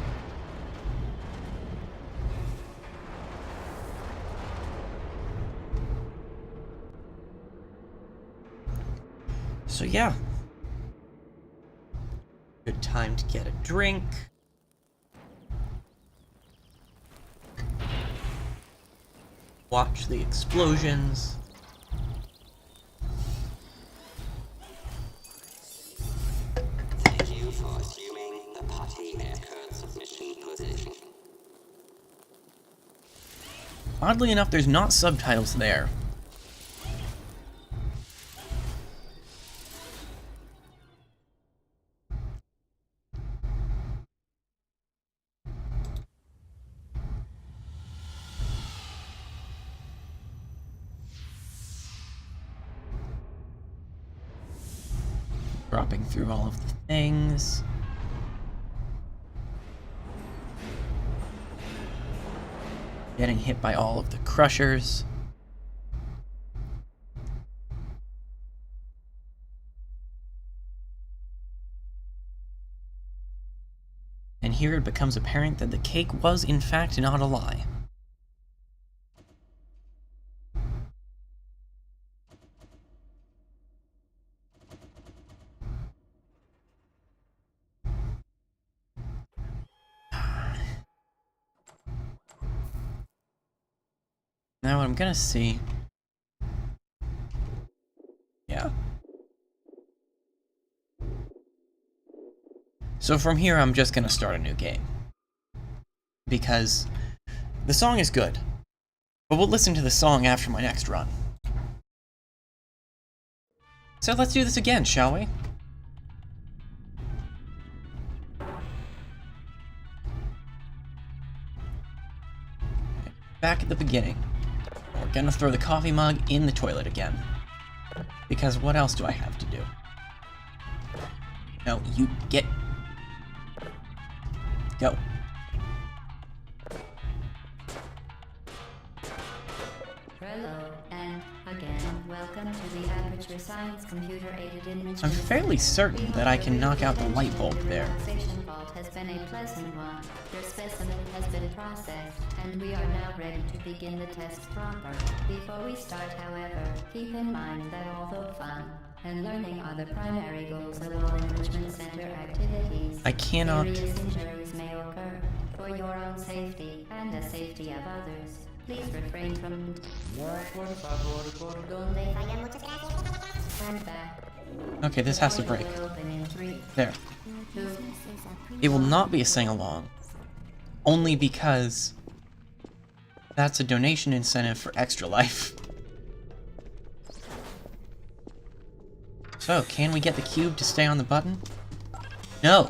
Speaker 1: So yeah. Good time to get a drink. Watch the explosions.
Speaker 4: Thank you for assuming the party in current submission position.
Speaker 1: Oddly enough, there's not subtitles there. Dropping through all of the things. Getting hit by all of the crushers. And here it becomes apparent that the cake was in fact not a lie. Now what I'm gonna see... Yeah. So from here I'm just gonna start a new game. Because the song is good. But we'll listen to the song after my next run. So let's do this again, shall we? back at the beginning. We're gonna throw the coffee mug in the toilet again. Because what else do I have to do? No, you get... Go.
Speaker 2: Hello, and again, welcome to the Aperture Science Computer-Aided Enrichment.
Speaker 1: I'm fairly certain that I can knock out the light bulb there.
Speaker 2: Relaxation vault has been a pleasant one. Your specimen has been processed, and we are now ready to begin the test proper. Before we start, however, keep in mind that although fun and learning are the primary goals of all Enrichment Center activities,
Speaker 1: I cannot...
Speaker 2: serious injuries may occur. For your own safety and the safety of others, please refrain from... Stand back.
Speaker 1: Okay, this has to break.
Speaker 2: Will open in 3,
Speaker 1: There.
Speaker 2: 2,
Speaker 1: It will not be a sing-along. Only because... that's a donation incentive for Extra Life. So, can we get the cube to stay on the button? No!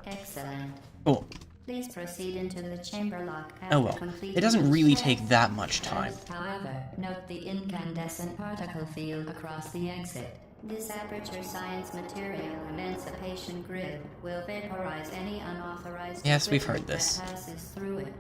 Speaker 2: Excellent.
Speaker 1: Cool.
Speaker 2: Please proceed into the chamber lock.
Speaker 1: Oh well, it doesn't really take that much time.
Speaker 2: However, note the incandescent particle field across the exit. This Aperture Science Material Emancipation Grid will vaporize any unauthorized
Speaker 1: Yes, we've heard
Speaker 2: equipment
Speaker 1: this.
Speaker 2: that passes through it.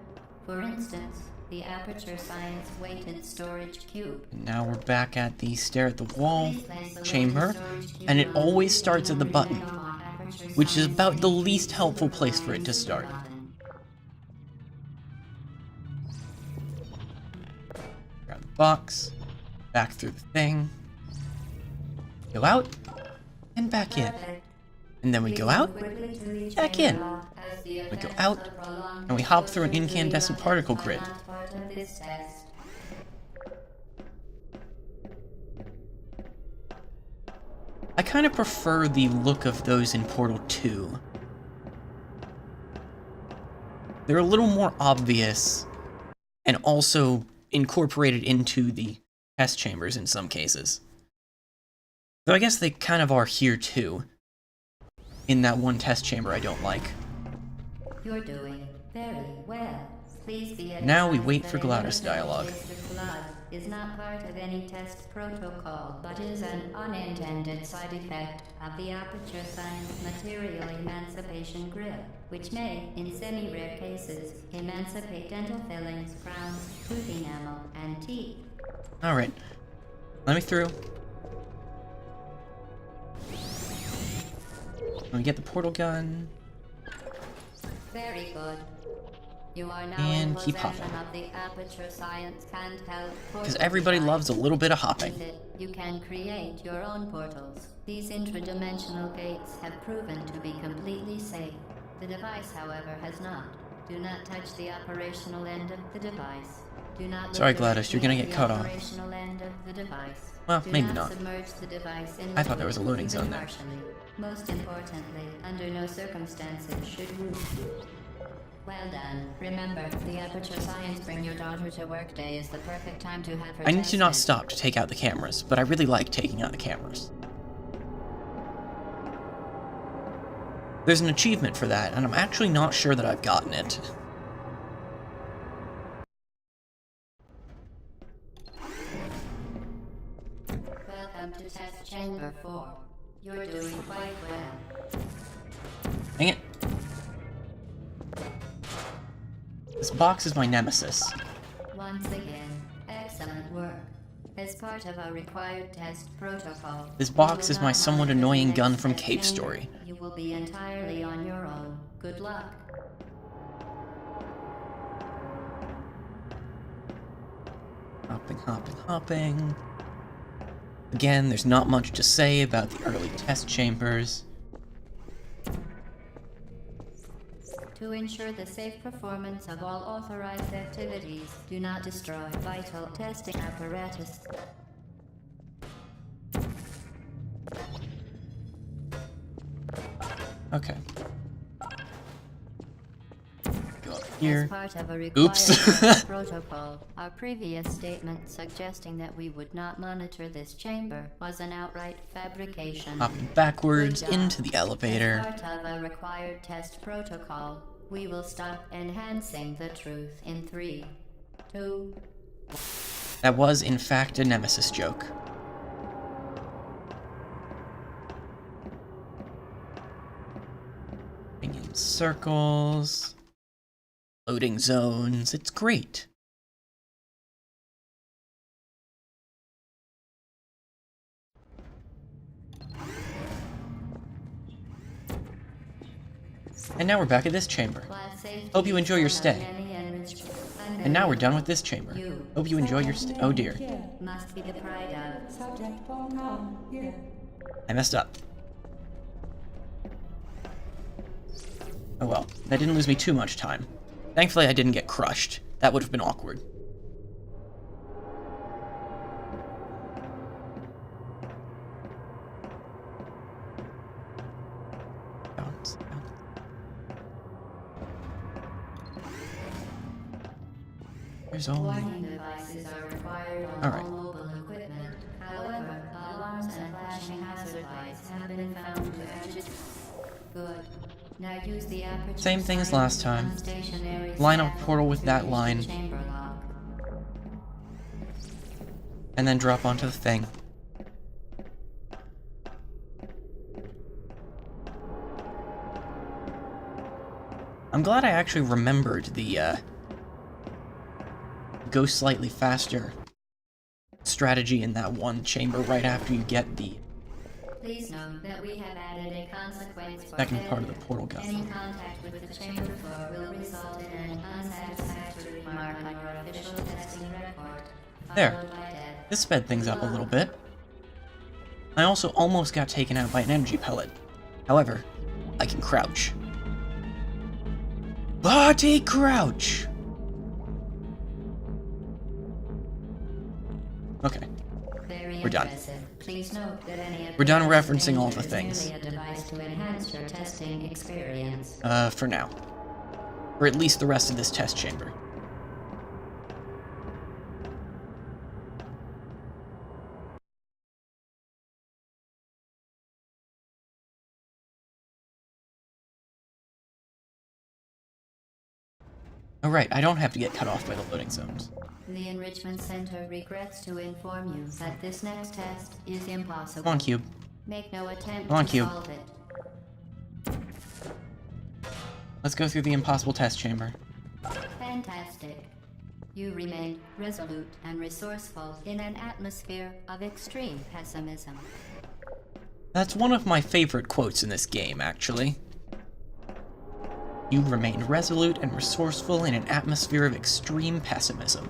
Speaker 2: For instance, the Aperture Science weighted storage cube.
Speaker 1: Now we're back at the stare at the wall
Speaker 2: Please place the
Speaker 1: chamber,
Speaker 2: weighted storage cube
Speaker 1: and it
Speaker 2: on
Speaker 1: always
Speaker 2: the
Speaker 1: starts at the button,
Speaker 2: Aperture
Speaker 1: which is
Speaker 2: Science
Speaker 1: about the
Speaker 2: weighted
Speaker 1: least helpful place
Speaker 2: supervised
Speaker 1: for it to start.
Speaker 2: button.
Speaker 1: Grab the box, back through the thing, go out, and back in. And then we go out, back in. We go out, and we hop through an incandescent particle grid. I kind of prefer the look of those in Portal 2. They're a little more obvious, and also incorporated into the test chambers in some cases. Though I guess they kind of are here too, in that one test chamber I don't like.
Speaker 2: You're doing very well. Please be advised
Speaker 1: Now we wait for
Speaker 2: that
Speaker 1: Gladys
Speaker 2: intravenous
Speaker 1: dialogue.
Speaker 2: taste of blood is not part of any test protocol, but is an unintended side effect of the Aperture Science Material Emancipation Grid, which may, in semi-rare cases, emancipate dental fillings, crowns, tooth enamel, and teeth.
Speaker 1: Alright, let me through. Let me get the portal gun.
Speaker 2: Very good. You are now
Speaker 1: And
Speaker 2: in
Speaker 1: keep
Speaker 2: possession
Speaker 1: hopping.
Speaker 2: of the Aperture Science handheld
Speaker 1: Because
Speaker 2: portal
Speaker 1: everybody
Speaker 2: device.
Speaker 1: loves a little bit of hopping.
Speaker 2: With it, you can create your own portals. These intradimensional gates have proven to be completely safe. The device, however, has not. Do not touch the operational end of the device. Do not
Speaker 1: Sorry,
Speaker 2: look
Speaker 1: Gladys, you're gonna
Speaker 2: directly
Speaker 1: get
Speaker 2: at
Speaker 1: cut
Speaker 2: the
Speaker 1: off.
Speaker 2: operational end of the device.
Speaker 1: Well,
Speaker 2: Do
Speaker 1: maybe not.
Speaker 2: Submerge the device in
Speaker 1: I thought there was a loading
Speaker 2: even
Speaker 1: zone there.
Speaker 2: partially. Most importantly, under no circumstances should you. Well done. Remember, the Aperture Science Bring Your Daughter to Work Day is the perfect time to have her
Speaker 1: I need to not
Speaker 2: tested.
Speaker 1: stop to take out the cameras, but I really like taking out the cameras. There's an achievement for that, and I'm actually not sure that I've gotten it.
Speaker 2: Welcome to Test Chamber 4. You're doing quite well.
Speaker 1: Dang it. This box is my nemesis.
Speaker 2: Once again, excellent work. As part of our required test protocol,
Speaker 1: This box
Speaker 2: you
Speaker 1: is
Speaker 2: will
Speaker 1: my
Speaker 2: not
Speaker 1: somewhat
Speaker 2: monitor the
Speaker 1: annoying
Speaker 2: next
Speaker 1: gun from
Speaker 2: test
Speaker 1: Cave
Speaker 2: chamber.
Speaker 1: Story.
Speaker 2: You will be entirely on your own. Good luck.
Speaker 1: Hopping, hopping, hopping. Again, there's not much to say about the early test chambers.
Speaker 2: To ensure the safe performance of all authorized activities, do not destroy vital testing apparatus.
Speaker 1: Okay. Go up here.
Speaker 2: As part of a required
Speaker 1: Oops.
Speaker 2: test protocol, our previous statement suggesting that we would not monitor this chamber was an outright fabrication.
Speaker 1: Hopping backwards
Speaker 2: Good job.
Speaker 1: into the elevator.
Speaker 2: As part of a required test protocol, we will stop enhancing the truth in 3, 2.
Speaker 1: That was, in fact, a Nemesis joke. In circles, loading zones, it's great. And now we're back at this chamber. Hope you enjoy your stay. And now we're done with this chamber. Hope you enjoy your stay. Oh dear.
Speaker 2: Must be the pride of.
Speaker 1: I messed up. Oh well, that didn't lose me too much time. Thankfully I didn't get crushed. That would have been awkward. Bounce, bounce. There's only...
Speaker 2: Warning devices are required on
Speaker 1: All right.
Speaker 2: all mobile equipment. However, alarms and flashing hazard lights have been found to agitate. Good. Now use the aperture.
Speaker 1: Same thing as last time.
Speaker 2: on stationary
Speaker 1: Line up
Speaker 2: staff
Speaker 1: portal with
Speaker 2: to
Speaker 1: that
Speaker 2: reach the
Speaker 1: line.
Speaker 2: chamber lock.
Speaker 1: And then drop onto the thing. I'm glad I actually remembered the, go slightly faster strategy in that one chamber right after you get the
Speaker 2: Please note that we have added a consequence for
Speaker 1: second part of the
Speaker 2: failure.
Speaker 1: portal gun.
Speaker 2: Any contact with the chamber floor will result in an unsatisfactory mark on your official testing record.
Speaker 1: There.
Speaker 2: followed by death.
Speaker 1: This sped things up a little bit. I also almost got taken out by an energy pellet. However, I can crouch. Body crouch! Okay.
Speaker 2: Very
Speaker 1: We're done.
Speaker 2: impressive. Please note that any
Speaker 1: We're done
Speaker 2: appearance
Speaker 1: referencing all
Speaker 2: danger
Speaker 1: the
Speaker 2: is
Speaker 1: things.
Speaker 2: merely a device to enhance your testing experience.
Speaker 1: For now. For at least the rest of this test chamber. Alright, I don't have to get cut off by the loading zones.
Speaker 2: The Enrichment Center regrets to inform you that this next test is impossible.
Speaker 1: Come on, Cube.
Speaker 2: Make no attempt
Speaker 1: Come on,
Speaker 2: to
Speaker 1: Cube.
Speaker 2: solve it.
Speaker 1: Let's go through the impossible test chamber.
Speaker 2: Fantastic. You remain resolute and resourceful in an atmosphere of extreme pessimism.
Speaker 1: That's one of my favorite quotes in this game, actually. You remained resolute and resourceful in an atmosphere of extreme pessimism.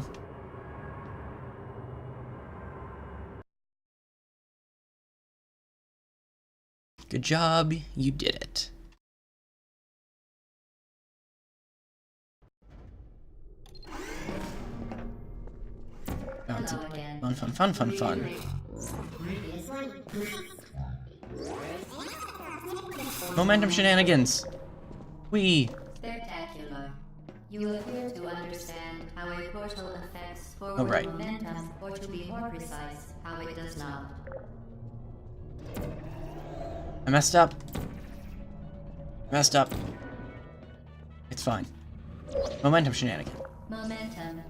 Speaker 1: Good job, you did it.
Speaker 2: Hello again.
Speaker 1: Fun, fun, fun, fun, fun. Momentum shenanigans. Whee!
Speaker 2: Spectacular. You appear to understand how a portal affects forward
Speaker 1: Oh, right.
Speaker 2: momentum, or to be more precise, how it does not.
Speaker 1: I messed up. Messed up. It's fine. Momentum shenanigan.
Speaker 2: Momentum,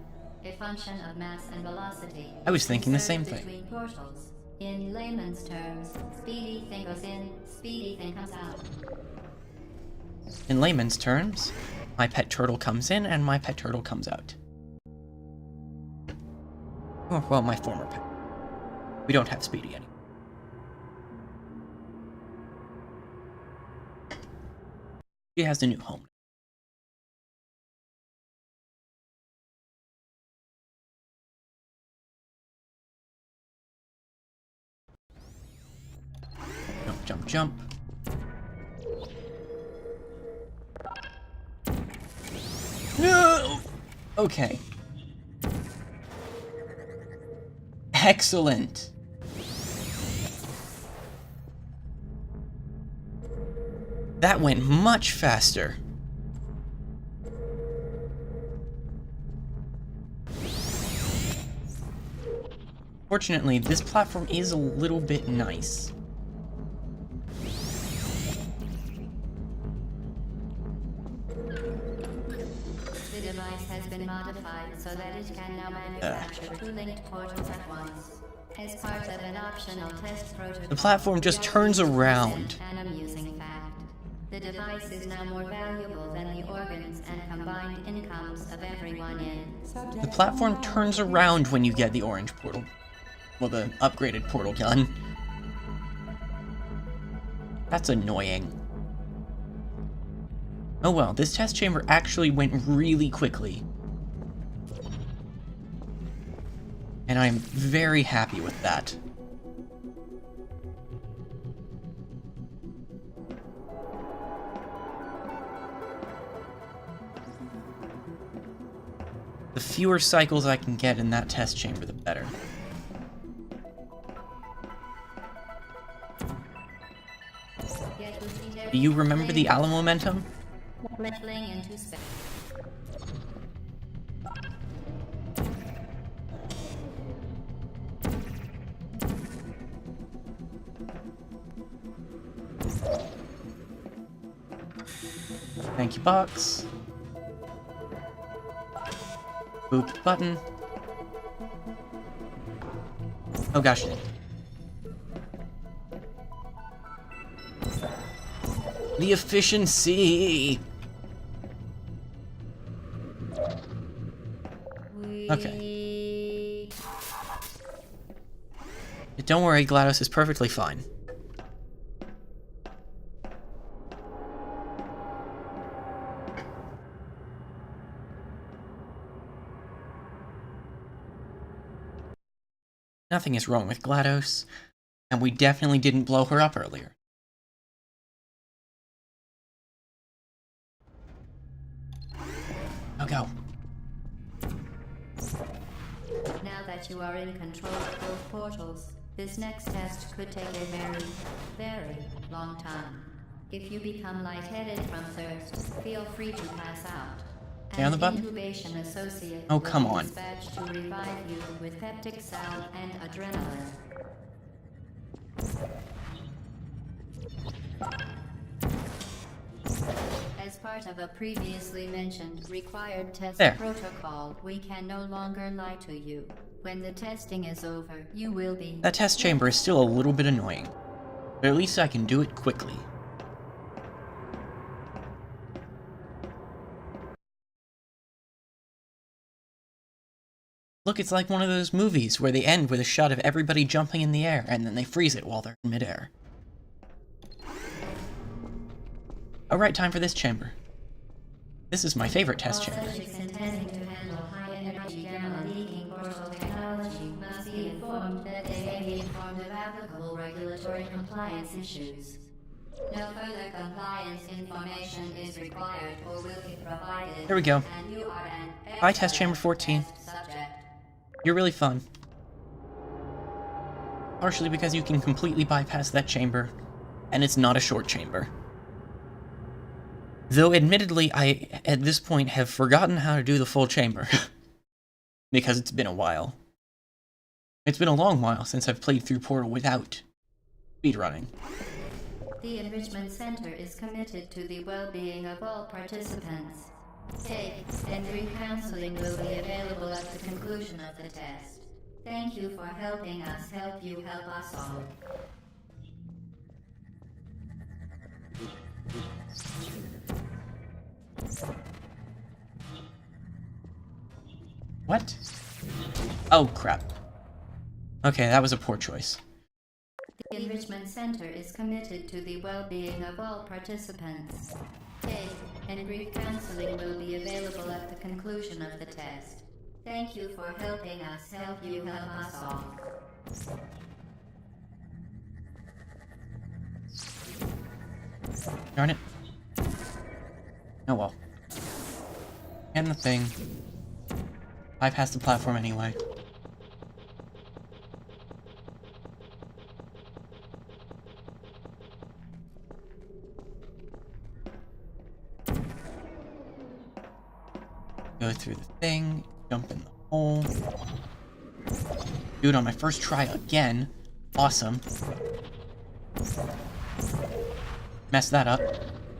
Speaker 2: a function of mass and velocity.
Speaker 1: I was thinking the same
Speaker 2: Surge
Speaker 1: thing.
Speaker 2: between portals. In layman's terms, speedy thing goes in, speedy thing comes out.
Speaker 1: In layman's terms, my pet turtle comes in and my pet turtle comes out. Oh, well, my former pet. We don't have Speedy anymore. She has a new home. Jump, jump, jump. No! Okay. Excellent. That went much faster. Fortunately, this platform is a little bit nice.
Speaker 2: The device has been modified so that it can now manufacture 2 linked portals at once. As part of an optional test protocol,
Speaker 1: The platform just turns around.
Speaker 2: An amusing fact. The device is now more valuable than the organs and combined incomes of everyone in.
Speaker 1: The platform turns around when you get the orange portal. Well, the upgraded portal gun. That's annoying. Oh well, this test chamber actually went really quickly. And I'm very happy with that. The fewer cycles I can get in that test chamber, the better. Do you remember the Alamo momentum? Thank you, box. Boop button. Oh gosh. The efficiency! Okay. Don't worry, GLaDOS is perfectly fine. Nothing is wrong with GLaDOS, and we definitely didn't blow her up earlier. Oh, go.
Speaker 2: Now that you are in control of both portals, this next test could take a very, very long time. If you become lightheaded from thirst, feel free to pass out.
Speaker 1: Stay on the button?
Speaker 2: Incubation associate
Speaker 1: Oh, come
Speaker 2: will be
Speaker 1: on.
Speaker 2: dispatched to revive you with peptic salve and adrenaline. As part of a previously mentioned required test
Speaker 1: There.
Speaker 2: protocol, we can no longer lie to you. When the testing is over, you will be...
Speaker 1: That test chamber is still a little bit annoying, but at least I can do it quickly. Look, it's like one of those movies where they end with a shot of everybody jumping in the air, and then they freeze it while they're in midair. Alright, time for this chamber. This is my favorite test chamber.
Speaker 2: Subjects intending to handle high-energy gamma-leaking portal technology must be informed that they may be informed of applicable regulatory compliance issues. No further compliance information is required or will be provided.
Speaker 1: Here we go.
Speaker 2: And you are an
Speaker 1: Hi, test chamber 14.
Speaker 2: test subject.
Speaker 1: You're really fun. Partially because you can completely bypass that chamber, and it's not a short chamber. Though admittedly, I, at this point, have forgotten how to do the full chamber. Because it's been a while. It's been a long while since I've played through Portal without speedrunning.
Speaker 2: The Enrichment Center is committed to the well-being of all participants. Safe and re-counseling will be available at the conclusion of the test. Thank you for helping us help you help us all.
Speaker 1: What? Oh, crap. Okay, that was a poor choice.
Speaker 2: The Enrichment Center is committed to the well-being of all participants. Safe and brief counseling will be available at the conclusion of the test. Thank you for helping us help you help us all.
Speaker 1: Darn it. Oh well. And the thing. I passed the platform anyway. Go through the thing, jump in the hole. Do it on my first try again. Awesome. Mess that up.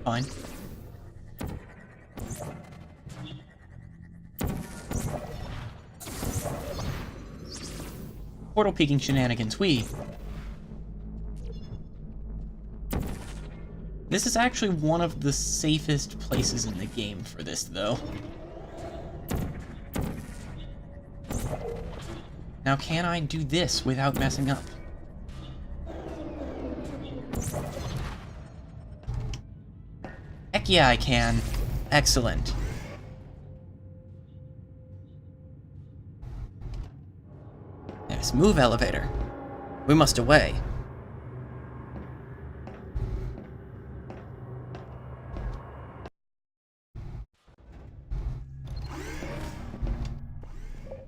Speaker 1: Fine. portal peeking shenanigans, This is actually one of the safest places in the game for this, though. Now, can I do this without messing up? Heck yeah, I can. Excellent. Yes, move, elevator. We must away.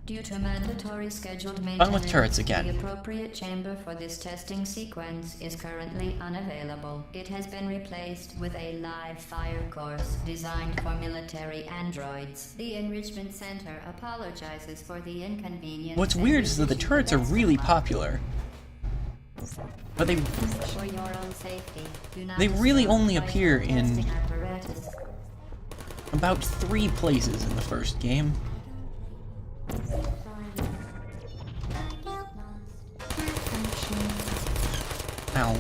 Speaker 2: Due to mandatory scheduled
Speaker 1: Fun
Speaker 2: maintenance,
Speaker 1: with turrets again.
Speaker 2: the appropriate chamber for this testing sequence is currently unavailable. It has been replaced with a live fire course designed for military androids. The Enrichment Center apologizes for the inconvenience.
Speaker 1: What's weird is that the turrets are really popular. But they
Speaker 2: For your own safety, do not
Speaker 1: They really
Speaker 2: disturb
Speaker 1: only
Speaker 2: vital
Speaker 1: appear in-
Speaker 2: testing apparatus.
Speaker 1: about 3 places in the first game. Ow.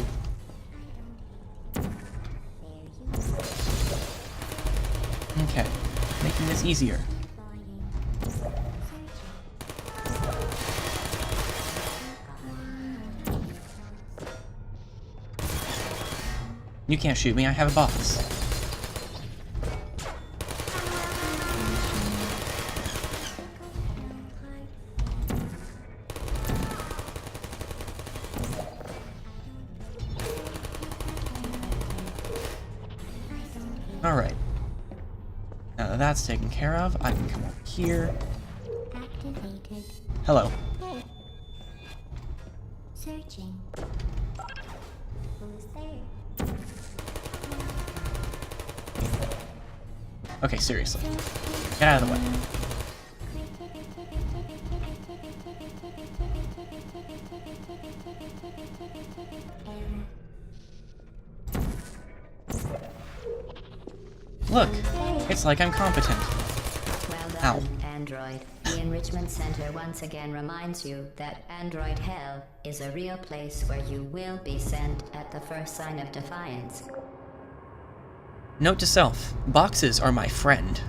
Speaker 1: Okay, making this easier. You can't shoot me, I have a box. Alright. Now that that's taken care of, I can come over here.
Speaker 5: Activated.
Speaker 1: Hello.
Speaker 5: Searching. Who's there?
Speaker 1: Okay, seriously. Get out of the way. Look, it's like I'm competent.
Speaker 2: Well
Speaker 1: Ow.
Speaker 2: done, Android. The Enrichment Center once again reminds you that Android Hell is a real place where you will be sent at the first sign of defiance.
Speaker 1: Note to self, boxes are my friend.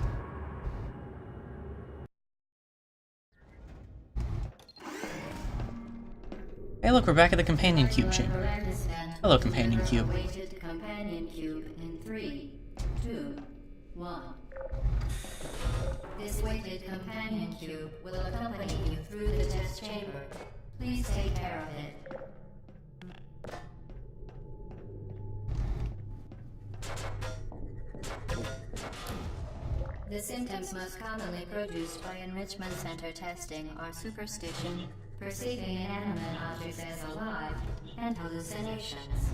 Speaker 1: Hey look, we're back at the companion cube chamber. Hello, companion cube.
Speaker 2: Awaited companion cube in 3, 2, 1. This weighted companion cube will accompany you through the test chamber. Please take care of it. The symptoms most commonly produced by Enrichment Center testing are superstition, perceiving inanimate objects as alive, and hallucinations.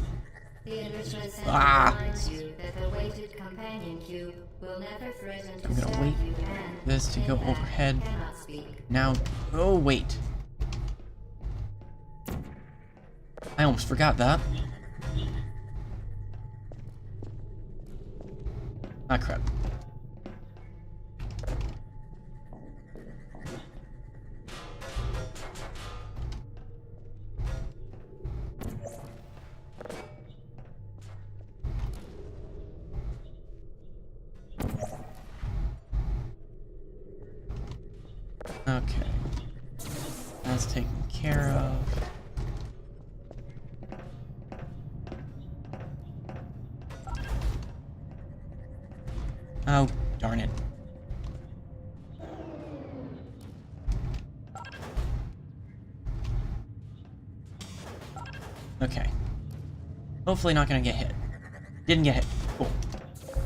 Speaker 2: The Enrichment Center reminds you that the weighted companion cube will never threaten to
Speaker 1: I'm gonna
Speaker 2: stab
Speaker 1: wait
Speaker 2: you and,
Speaker 1: for this to go
Speaker 2: in fact,
Speaker 1: overhead.
Speaker 2: cannot speak.
Speaker 1: Now, oh wait. I almost forgot that. Ah, crap. Okay. That's taken care of. Oh, darn it. Okay. Hopefully not gonna get hit. Didn't get hit. Cool.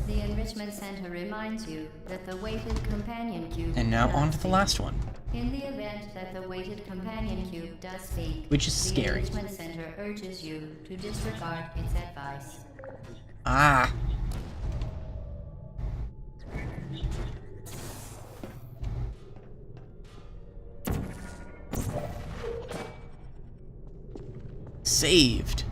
Speaker 2: The Enrichment Center reminds you that the weighted companion cube
Speaker 1: And now
Speaker 2: cannot
Speaker 1: on to the
Speaker 2: speak.
Speaker 1: last one.
Speaker 2: In the event that the weighted companion cube does speak,
Speaker 1: Which is
Speaker 2: the
Speaker 1: scary.
Speaker 2: Enrichment Center urges you to disregard its advice.
Speaker 1: Ah! Saved.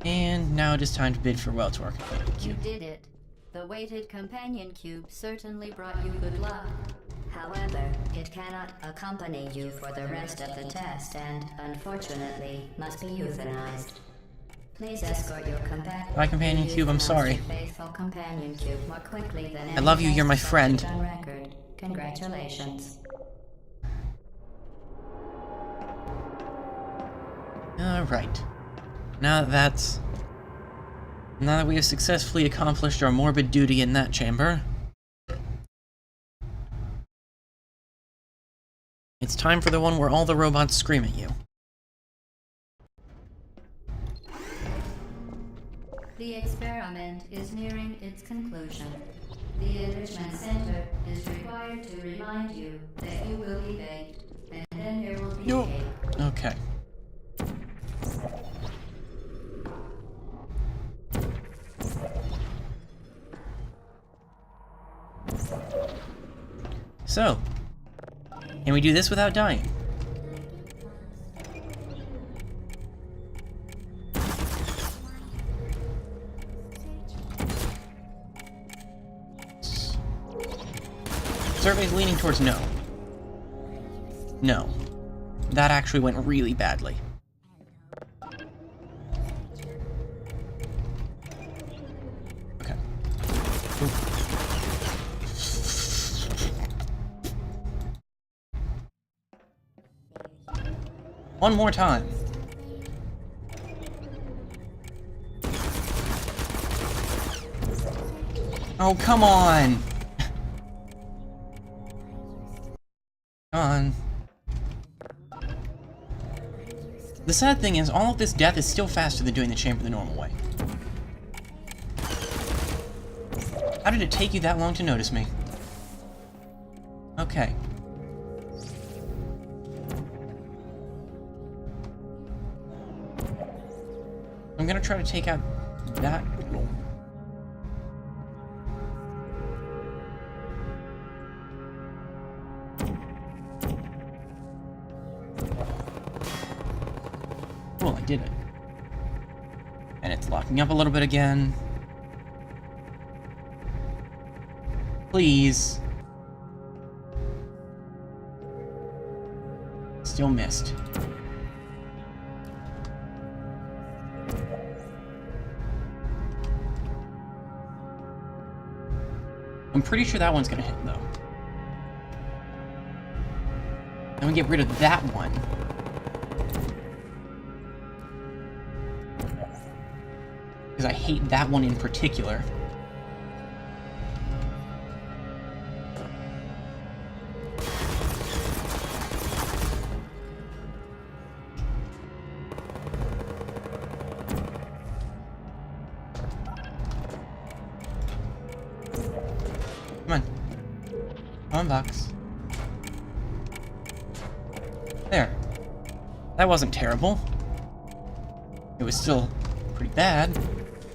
Speaker 1: And now it is time to bid farewell to our companion
Speaker 2: You
Speaker 1: cube.
Speaker 2: did it. The weighted companion cube certainly brought you good luck. However, it cannot accompany you for the rest of the test and, unfortunately, must be euthanized. Please escort your companion.
Speaker 1: Bye, companion cube, I'm sorry.
Speaker 2: Faithful companion cube more quickly than
Speaker 1: I love you, you're my friend.
Speaker 2: on record. Congratulations.
Speaker 1: Alright. Now that we have successfully accomplished our morbid duty in that chamber, it's time for the one where all the robots scream at you.
Speaker 2: The experiment is nearing its conclusion. The Enrichment Center is required to remind you that you will be baked, and then there will be cake.
Speaker 1: Okay. So, can we do this without dying? Survey's leaning towards no. No. That actually went really badly. Okay. Ooh. One more time. Oh, come on! Come on. The sad thing is, all of this death is still faster than doing the chamber the normal way. How did it take you that long to notice me? Okay. I'm gonna try to take out that. Cool, I did it. And it's locking up a little bit again. Please. Still missed. I'm pretty sure that one's gonna hit, though. Then we get rid of that one. Because I hate that one in particular. Come on. Come on, box. There. That wasn't terrible. It was still pretty bad,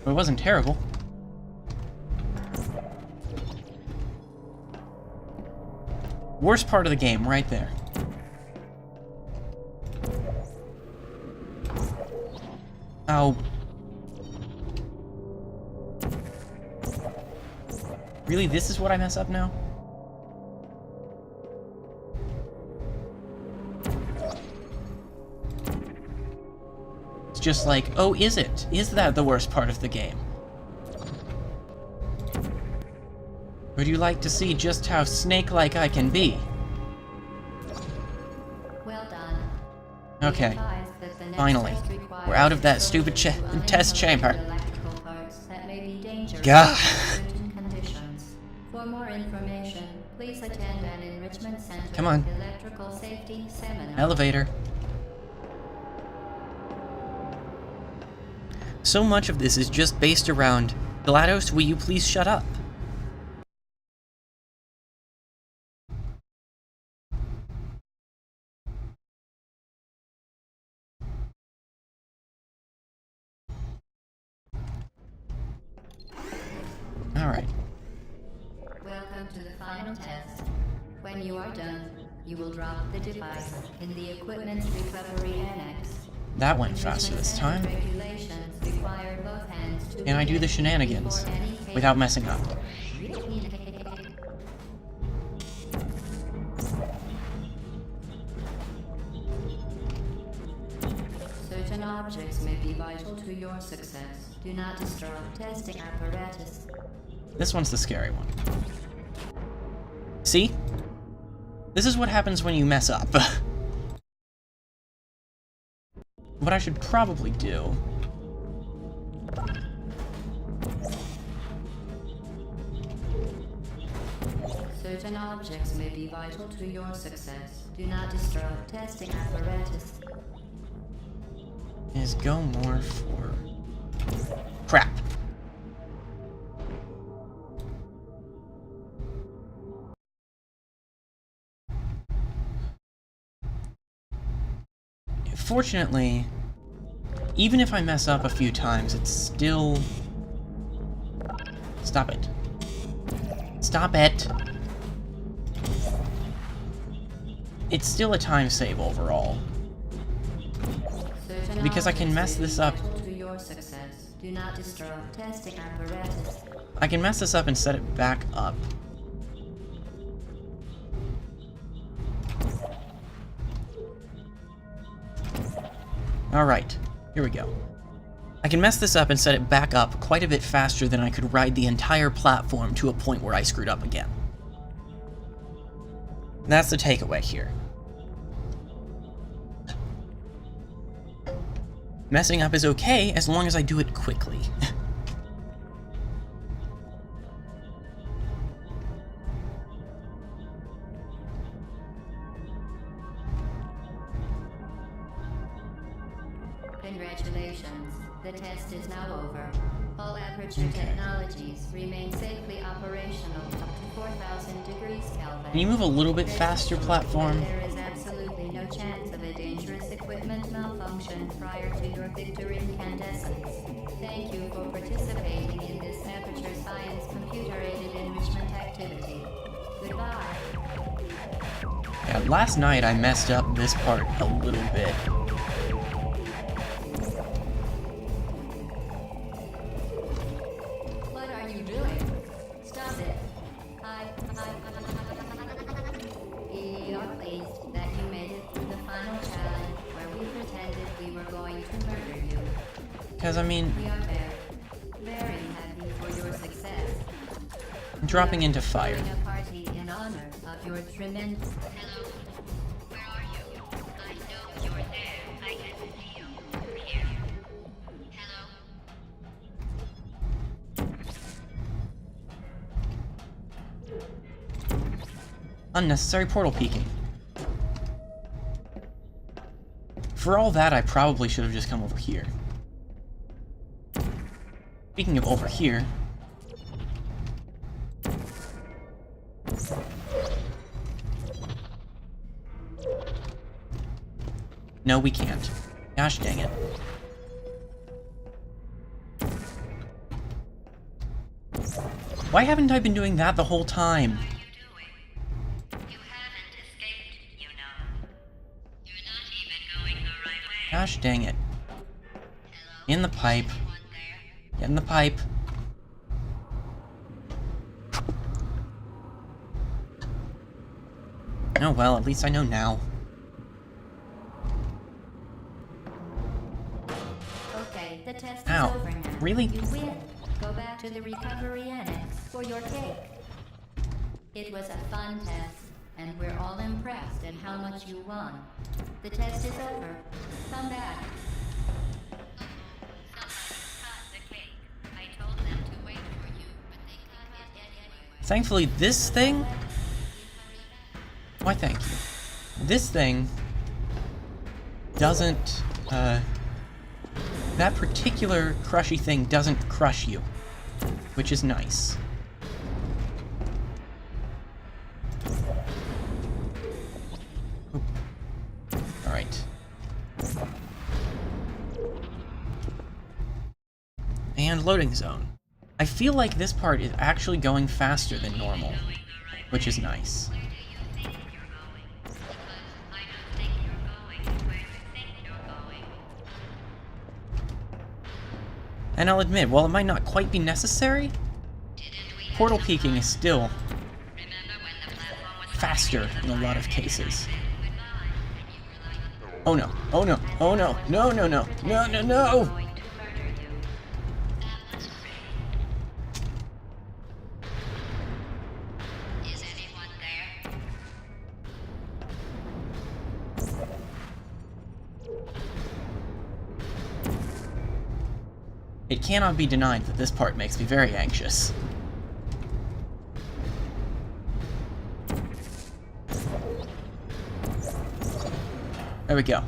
Speaker 1: but it wasn't terrible. Worst part of the game, right there. Oh. Really, this is what I mess up now? It's just like, oh, is it? Is that the worst part of the game? Would you like to see just how snake-like I can be?
Speaker 2: Well done.
Speaker 1: Okay. Finally. We're out of that stupid test chamber. Gah.
Speaker 2: For more information, please attend an Enrichment Center
Speaker 1: Come on.
Speaker 2: electrical safety seminar.
Speaker 1: Elevator. So much of this is just based around, GLaDOS, will you please shut up? Alright.
Speaker 2: Welcome to the final test. When you are done, you will drop the device in the Equipment Recovery Annex.
Speaker 1: That went faster this time.
Speaker 2: Regulations require both hands to
Speaker 1: Can I do the
Speaker 2: begin
Speaker 1: shenanigans
Speaker 2: before any case
Speaker 1: without messing up?
Speaker 2: objects may be vital to your success. Do not destroy testing apparatus.
Speaker 1: This one's the scary one. See? This is what happens when you mess up. What I should probably do...
Speaker 2: Certain objects may be vital to your success. Do not destroy testing apparatus.
Speaker 1: is go more for... Crap. Fortunately, even if I mess up a few times, it's still... Stop it. Stop it! It's still a time save overall. Because I can mess this up.
Speaker 2: Do not destroy testing apparatus.
Speaker 1: I can mess this up and set it back up. Alright, here we go. I can mess this up and set it back up quite a bit faster than I could ride the entire platform to a point where I screwed up again. That's the takeaway here. Messing up is okay as long as I do it quickly.
Speaker 2: Congratulations. The test is now over. All aperture technologies remain safely operational up to 4,000 degrees Kelvin.
Speaker 1: Can you move a little bit faster, platform?
Speaker 2: There is absolutely no chance of a dangerous equipment malfunction prior to your victory incandescence. Thank you for participating in this aperture science computer-aided enrichment activity. Goodbye.
Speaker 1: Yeah, last night I messed up this part a little bit.
Speaker 2: What are you doing? Stop it. We are pleased that you made it through the final challenge where we pretended we were going to murder you.
Speaker 1: Because, I mean,
Speaker 2: We are very happy for your success.
Speaker 1: dropping into fire.
Speaker 2: Throwing a party in honor of your tremendous... Hello? Where are you? I know you're there. I can see you. Here. Hello?
Speaker 1: Unnecessary portal peeking. For all that, I probably should have just come over here. Speaking of over here... No, we can't. Gosh dang it. Why haven't I been doing that the whole time?
Speaker 2: You haven't escaped, you know. You're not even going the right way.
Speaker 1: Gosh dang it.
Speaker 2: Hello?
Speaker 1: In the pipe.
Speaker 2: Anyone there?
Speaker 1: Get in the pipe. Oh well, at least I know now.
Speaker 2: Okay, the test
Speaker 1: Ow.
Speaker 2: is over now.
Speaker 1: Really?
Speaker 2: You win. Go back to the recovery annex for your cake. It was a fun test, and we're all impressed at how much you won. The test is over. Come back.
Speaker 1: Thankfully, this thing... Why, thank you. This thing doesn't, that particular crushy thing doesn't crush you, which is nice. Alright. And loading zone. I feel like this part is actually going faster than normal, which is nice. And I'll admit, while it might not quite be necessary, portal peeking is still faster in a lot of cases. Oh no, oh no, oh no, no, no, no, no, no, no!
Speaker 2: Going to murder you. That was great. Is anyone there?
Speaker 1: It cannot be denied that this part makes me very anxious. There we go.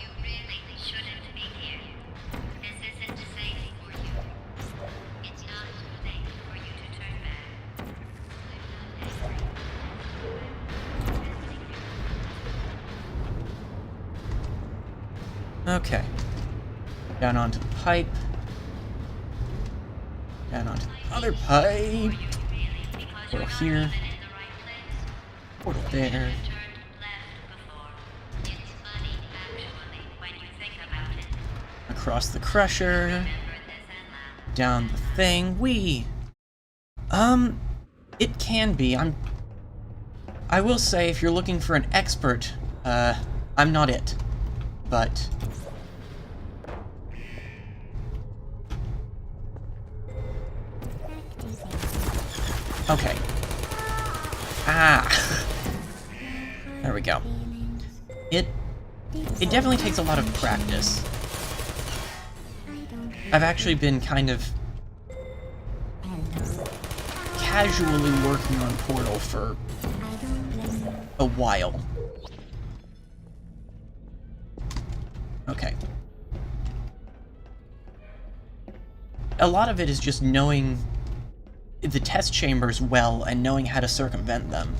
Speaker 2: You really shouldn't be here. This isn't safe for you. It's not too late for you to turn back.
Speaker 1: Okay. Down onto the pipe. Down onto the other pipe. Portal here. Portal there. Across the crusher. Down the thing. It can be. I will say, if you're looking for an expert, I'm not it. But okay. Ah. There we go. It definitely takes a lot of practice. I've actually been kind of casually working on Portal for a while. Okay. A lot of it is just knowing the test chambers well and knowing how to circumvent them.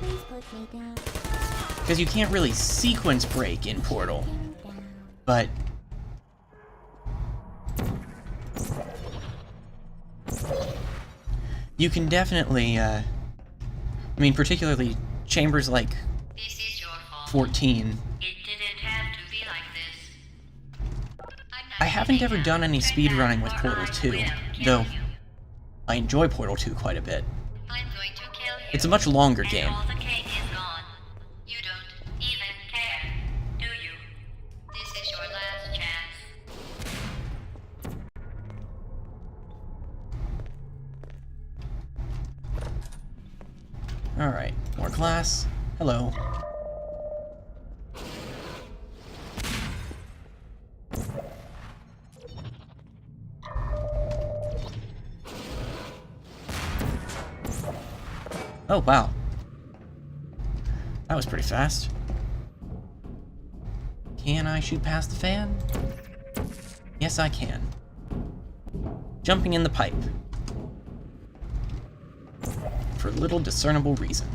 Speaker 5: Please put me down.
Speaker 1: Because you can't really sequence break in Portal, but you can definitely, I mean, particularly chambers like
Speaker 2: This is your fault.
Speaker 1: 14.
Speaker 2: It didn't have to be like this.
Speaker 1: I haven't ever done any speedrunning with Portal 2, though I enjoy Portal 2 quite a bit.
Speaker 2: I'm going to kill you.
Speaker 1: It's a much longer
Speaker 2: And
Speaker 1: game.
Speaker 2: all the cake is gone. You don't even care, do you? This is your last chance.
Speaker 1: Alright, more glass. Hello. Oh, wow. That was pretty fast. Can I shoot past the fan? Yes, I can. Jumping in the pipe. For little discernible reason.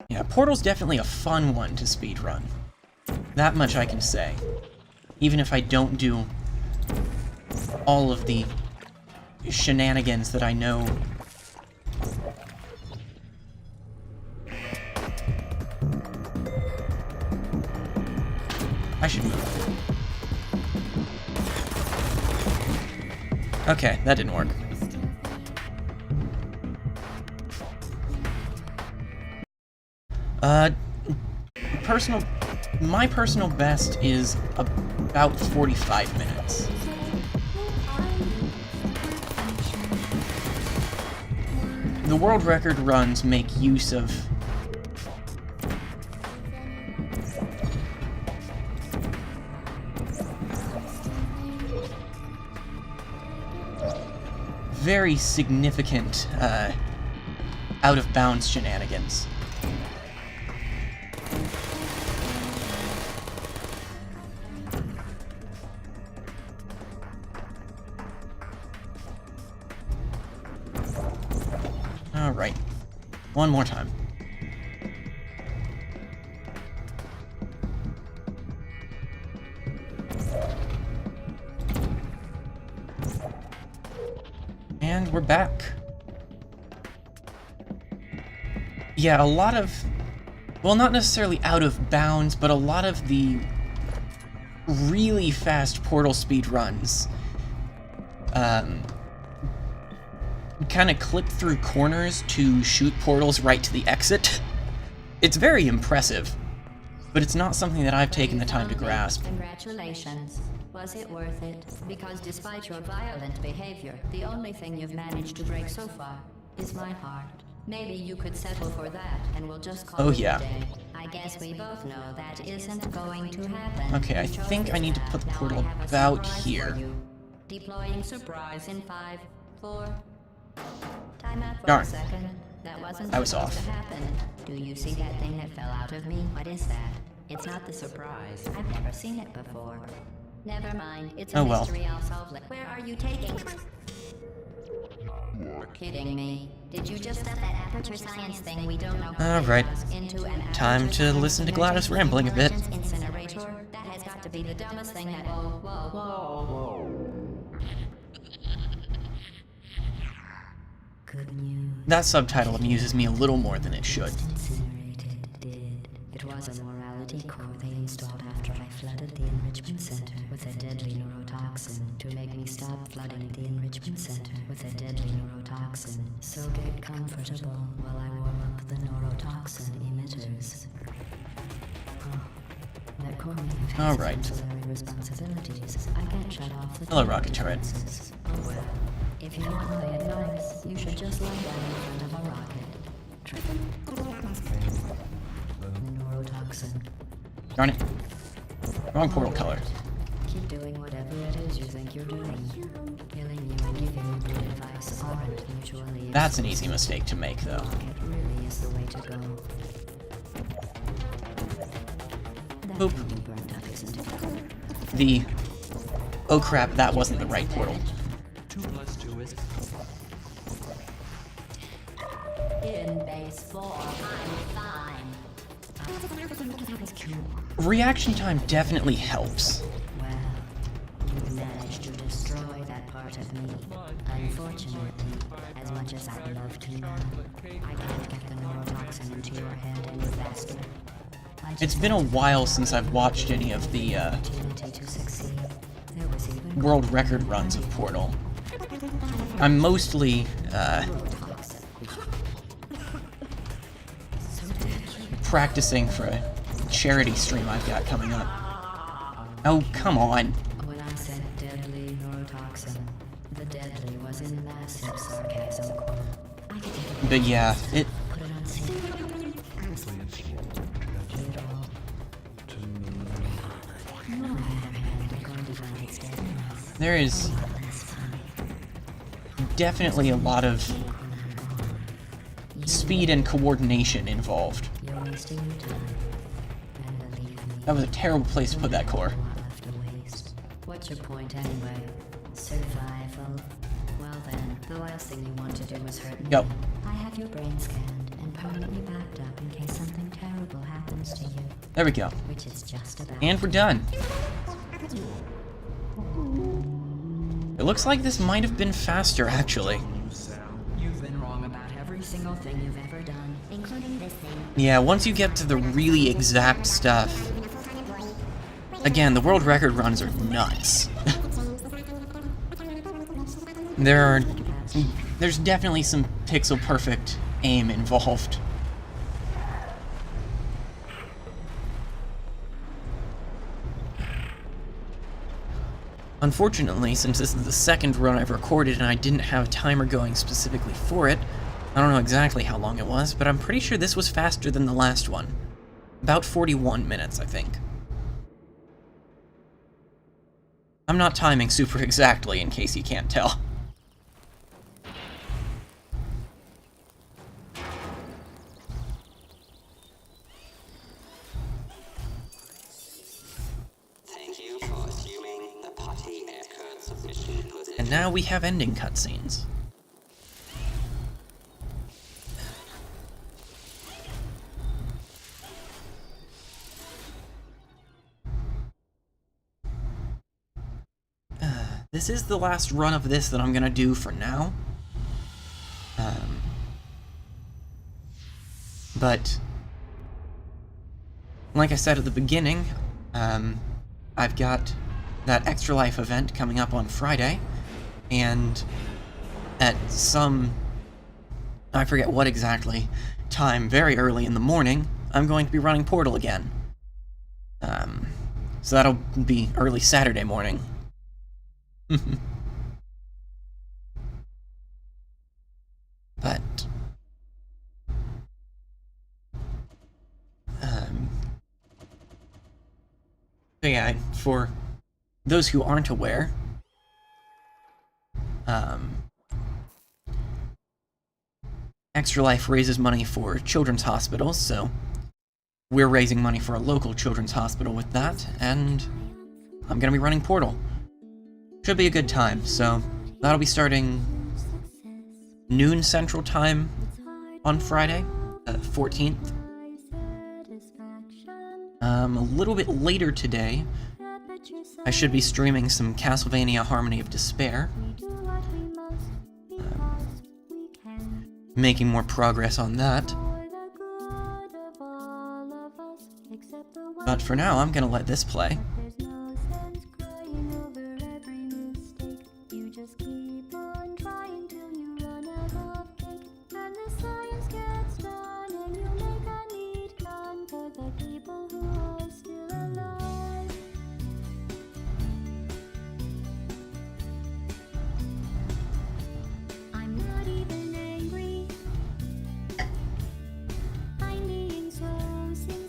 Speaker 1: Yeah, Portal's definitely a fun one to speedrun. That much I can say. Even if I don't do all of the shenanigans that I know. I should move. Okay, that didn't work. My personal best is about 45 minutes. The world record runs make use of very significant out-of-bounds shenanigans. Alright. One more time. And we're back. Yeah, a lot of... Well, not necessarily out of bounds, but a lot of the really fast portal speed runs. Kind of clip through corners to shoot portals right to the exit. It's very impressive, but it's not something that I've taken the time to grasp.
Speaker 2: Congratulations. Was it worth it? Because despite your violent behavior, the only thing you've managed to break so far is my heart. Maybe you could settle for that, and we'll just call it a day. I guess we both know that isn't going to happen.
Speaker 1: Okay, I think I need to put the portal about here.
Speaker 2: Deploying surprise in 5, 4. Time out for
Speaker 1: Darn.
Speaker 2: a second. That wasn't
Speaker 1: I was
Speaker 2: supposed
Speaker 1: off.
Speaker 2: to happen. Do you see that thing that fell out of me? What is that? It's not the surprise. I've never seen it before. Never mind. It's a
Speaker 1: Oh, well.
Speaker 2: mystery I'll solve later. Where are you taking? You're kidding me. Did you just step that aperture science thing we don't know how
Speaker 1: All right.
Speaker 2: into an
Speaker 1: Time
Speaker 2: aperture
Speaker 1: to
Speaker 2: science
Speaker 1: listen to Gladys
Speaker 2: emergency
Speaker 1: rambling a bit.
Speaker 2: intelligence incinerator? That has got to be the dumbest thing that. Whoa. Good news.
Speaker 1: That subtitle amuses me a little more than it should.
Speaker 2: Incinerated did. It was a morality core they installed after I flooded the enrichment center with a deadly neurotoxin to make me stop flooding the enrichment center with a deadly neurotoxin. So get comfortable while I warm up the neurotoxin emitters. That core may have
Speaker 1: All
Speaker 2: some
Speaker 1: right.
Speaker 2: ancillary responsibilities. I can't shut off the
Speaker 1: Hello, rocket turret.
Speaker 2: defenses. Oh well. If you want my advice, you should just lie down in front of a rocket. The neurotoxin.
Speaker 1: Darn it. Wrong portal color.
Speaker 2: Keep doing whatever it is you think you're doing. Killing you and giving you good advice aren't mutually
Speaker 1: That's an easy mistake to make, though.
Speaker 2: It really is the way to go. That
Speaker 1: Boop.
Speaker 2: can be burnt up, isn't it?
Speaker 1: The... Oh crap, that wasn't the right portal.
Speaker 3: 2 plus 2 is...
Speaker 2: In base 4, I'm fine.
Speaker 1: Reaction time definitely helps.
Speaker 2: Well, you managed to destroy that part of me. Unfortunately, as much as I'd love to now, I can't get the neurotoxin into your head any faster.
Speaker 1: It's been a while since I've watched any of the
Speaker 2: Opportunity to succeed. There was even
Speaker 1: world record runs of Portal. I'm mostly
Speaker 2: neurotoxin.
Speaker 1: practicing for a charity stream I've got coming up. Oh, come on.
Speaker 2: When I said deadly neurotoxin, the deadly was in massive sarcasm. I could take it,
Speaker 1: But yeah, it
Speaker 2: put it on scene. It all. On the other hand, I'm going to find its deadliness.
Speaker 1: there is
Speaker 2: Less fun.
Speaker 1: definitely a lot of speed and coordination involved.
Speaker 2: You're wasting your time. And believe me,
Speaker 1: That was a terrible place to put that core.
Speaker 2: a lot left to waste. What's your point anyway? Survival. Well then, the last thing you want to do is hurt me.
Speaker 1: Go.
Speaker 2: I have your brain scanned and permanently backed up in case something terrible happens to you,
Speaker 1: There we go.
Speaker 2: which is just about.
Speaker 1: And we're done. It looks like this might have been faster, actually.
Speaker 2: You've been wrong about every single thing you've ever done, including this thing.
Speaker 1: Yeah, once you get to the really exact stuff... Again, the world record runs are nuts. There's definitely some pixel-perfect aim involved. Unfortunately, since this is the second run I've recorded and I didn't have a timer going specifically for it, I don't know exactly how long it was, but I'm pretty sure this was faster than the last one. About 41 minutes, I think. I'm not timing super exactly, in case you can't tell.
Speaker 4: Thank you for assuming the Putty Air Code submission position.
Speaker 1: And now we have ending cutscenes. This is the last run of this that I'm gonna do for now. But like I said at the beginning, I've got that Extra Life event coming up on Friday, and at some, I forget what exactly, time very early in the morning, I'm going to be running Portal again. So that'll be early Saturday morning. But so yeah, for those who aren't aware, Extra Life raises money for children's hospitals, so we're raising money for a local children's hospital with that, and I'm gonna be running Portal. Should be a good time, so that'll be starting noon Central Time on Friday, 14th. A little bit later today, I should be streaming some Castlevania Harmony of Despair. Making more progress on that. But for now, I'm gonna let this play.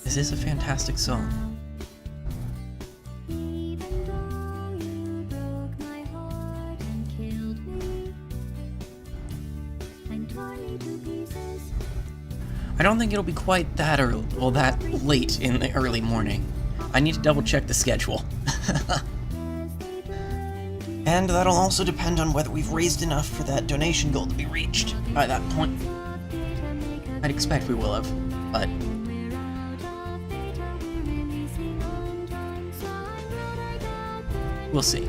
Speaker 1: This is a fantastic song. I don't think it'll be quite that early, well, that late in the early morning. I need to double check the schedule. And that'll also depend on whether we've raised enough for that donation goal to be reached by that point. I'd expect we will have, but we'll see.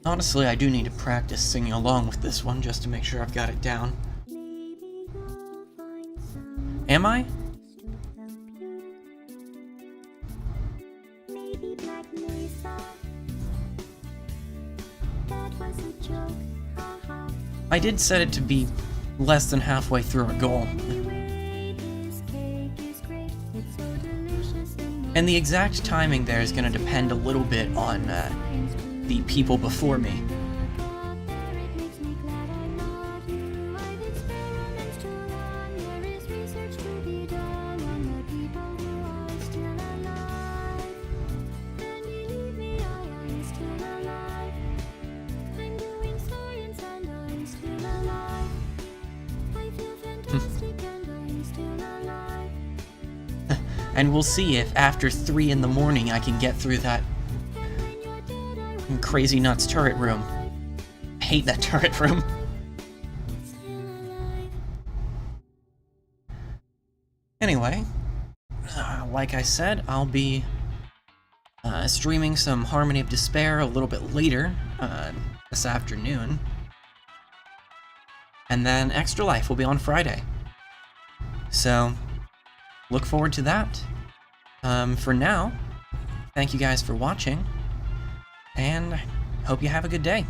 Speaker 1: Honestly, I do need to practice singing along with this one just to make sure I've got it down. Am I? I did set it to be less than halfway through a goal. And the exact timing there is going to depend a little bit on the people before me. And we'll see if after 3 in the morning I can get through that Crazy Nuts turret room. I hate that turret room. Anyway, like I said, I'll be streaming some Harmony of Despair a little bit later this afternoon. And then Extra Life will be on Friday. So, look forward to that. For now, thank you guys for watching, and hope you have a good day.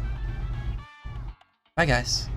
Speaker 1: Bye, guys.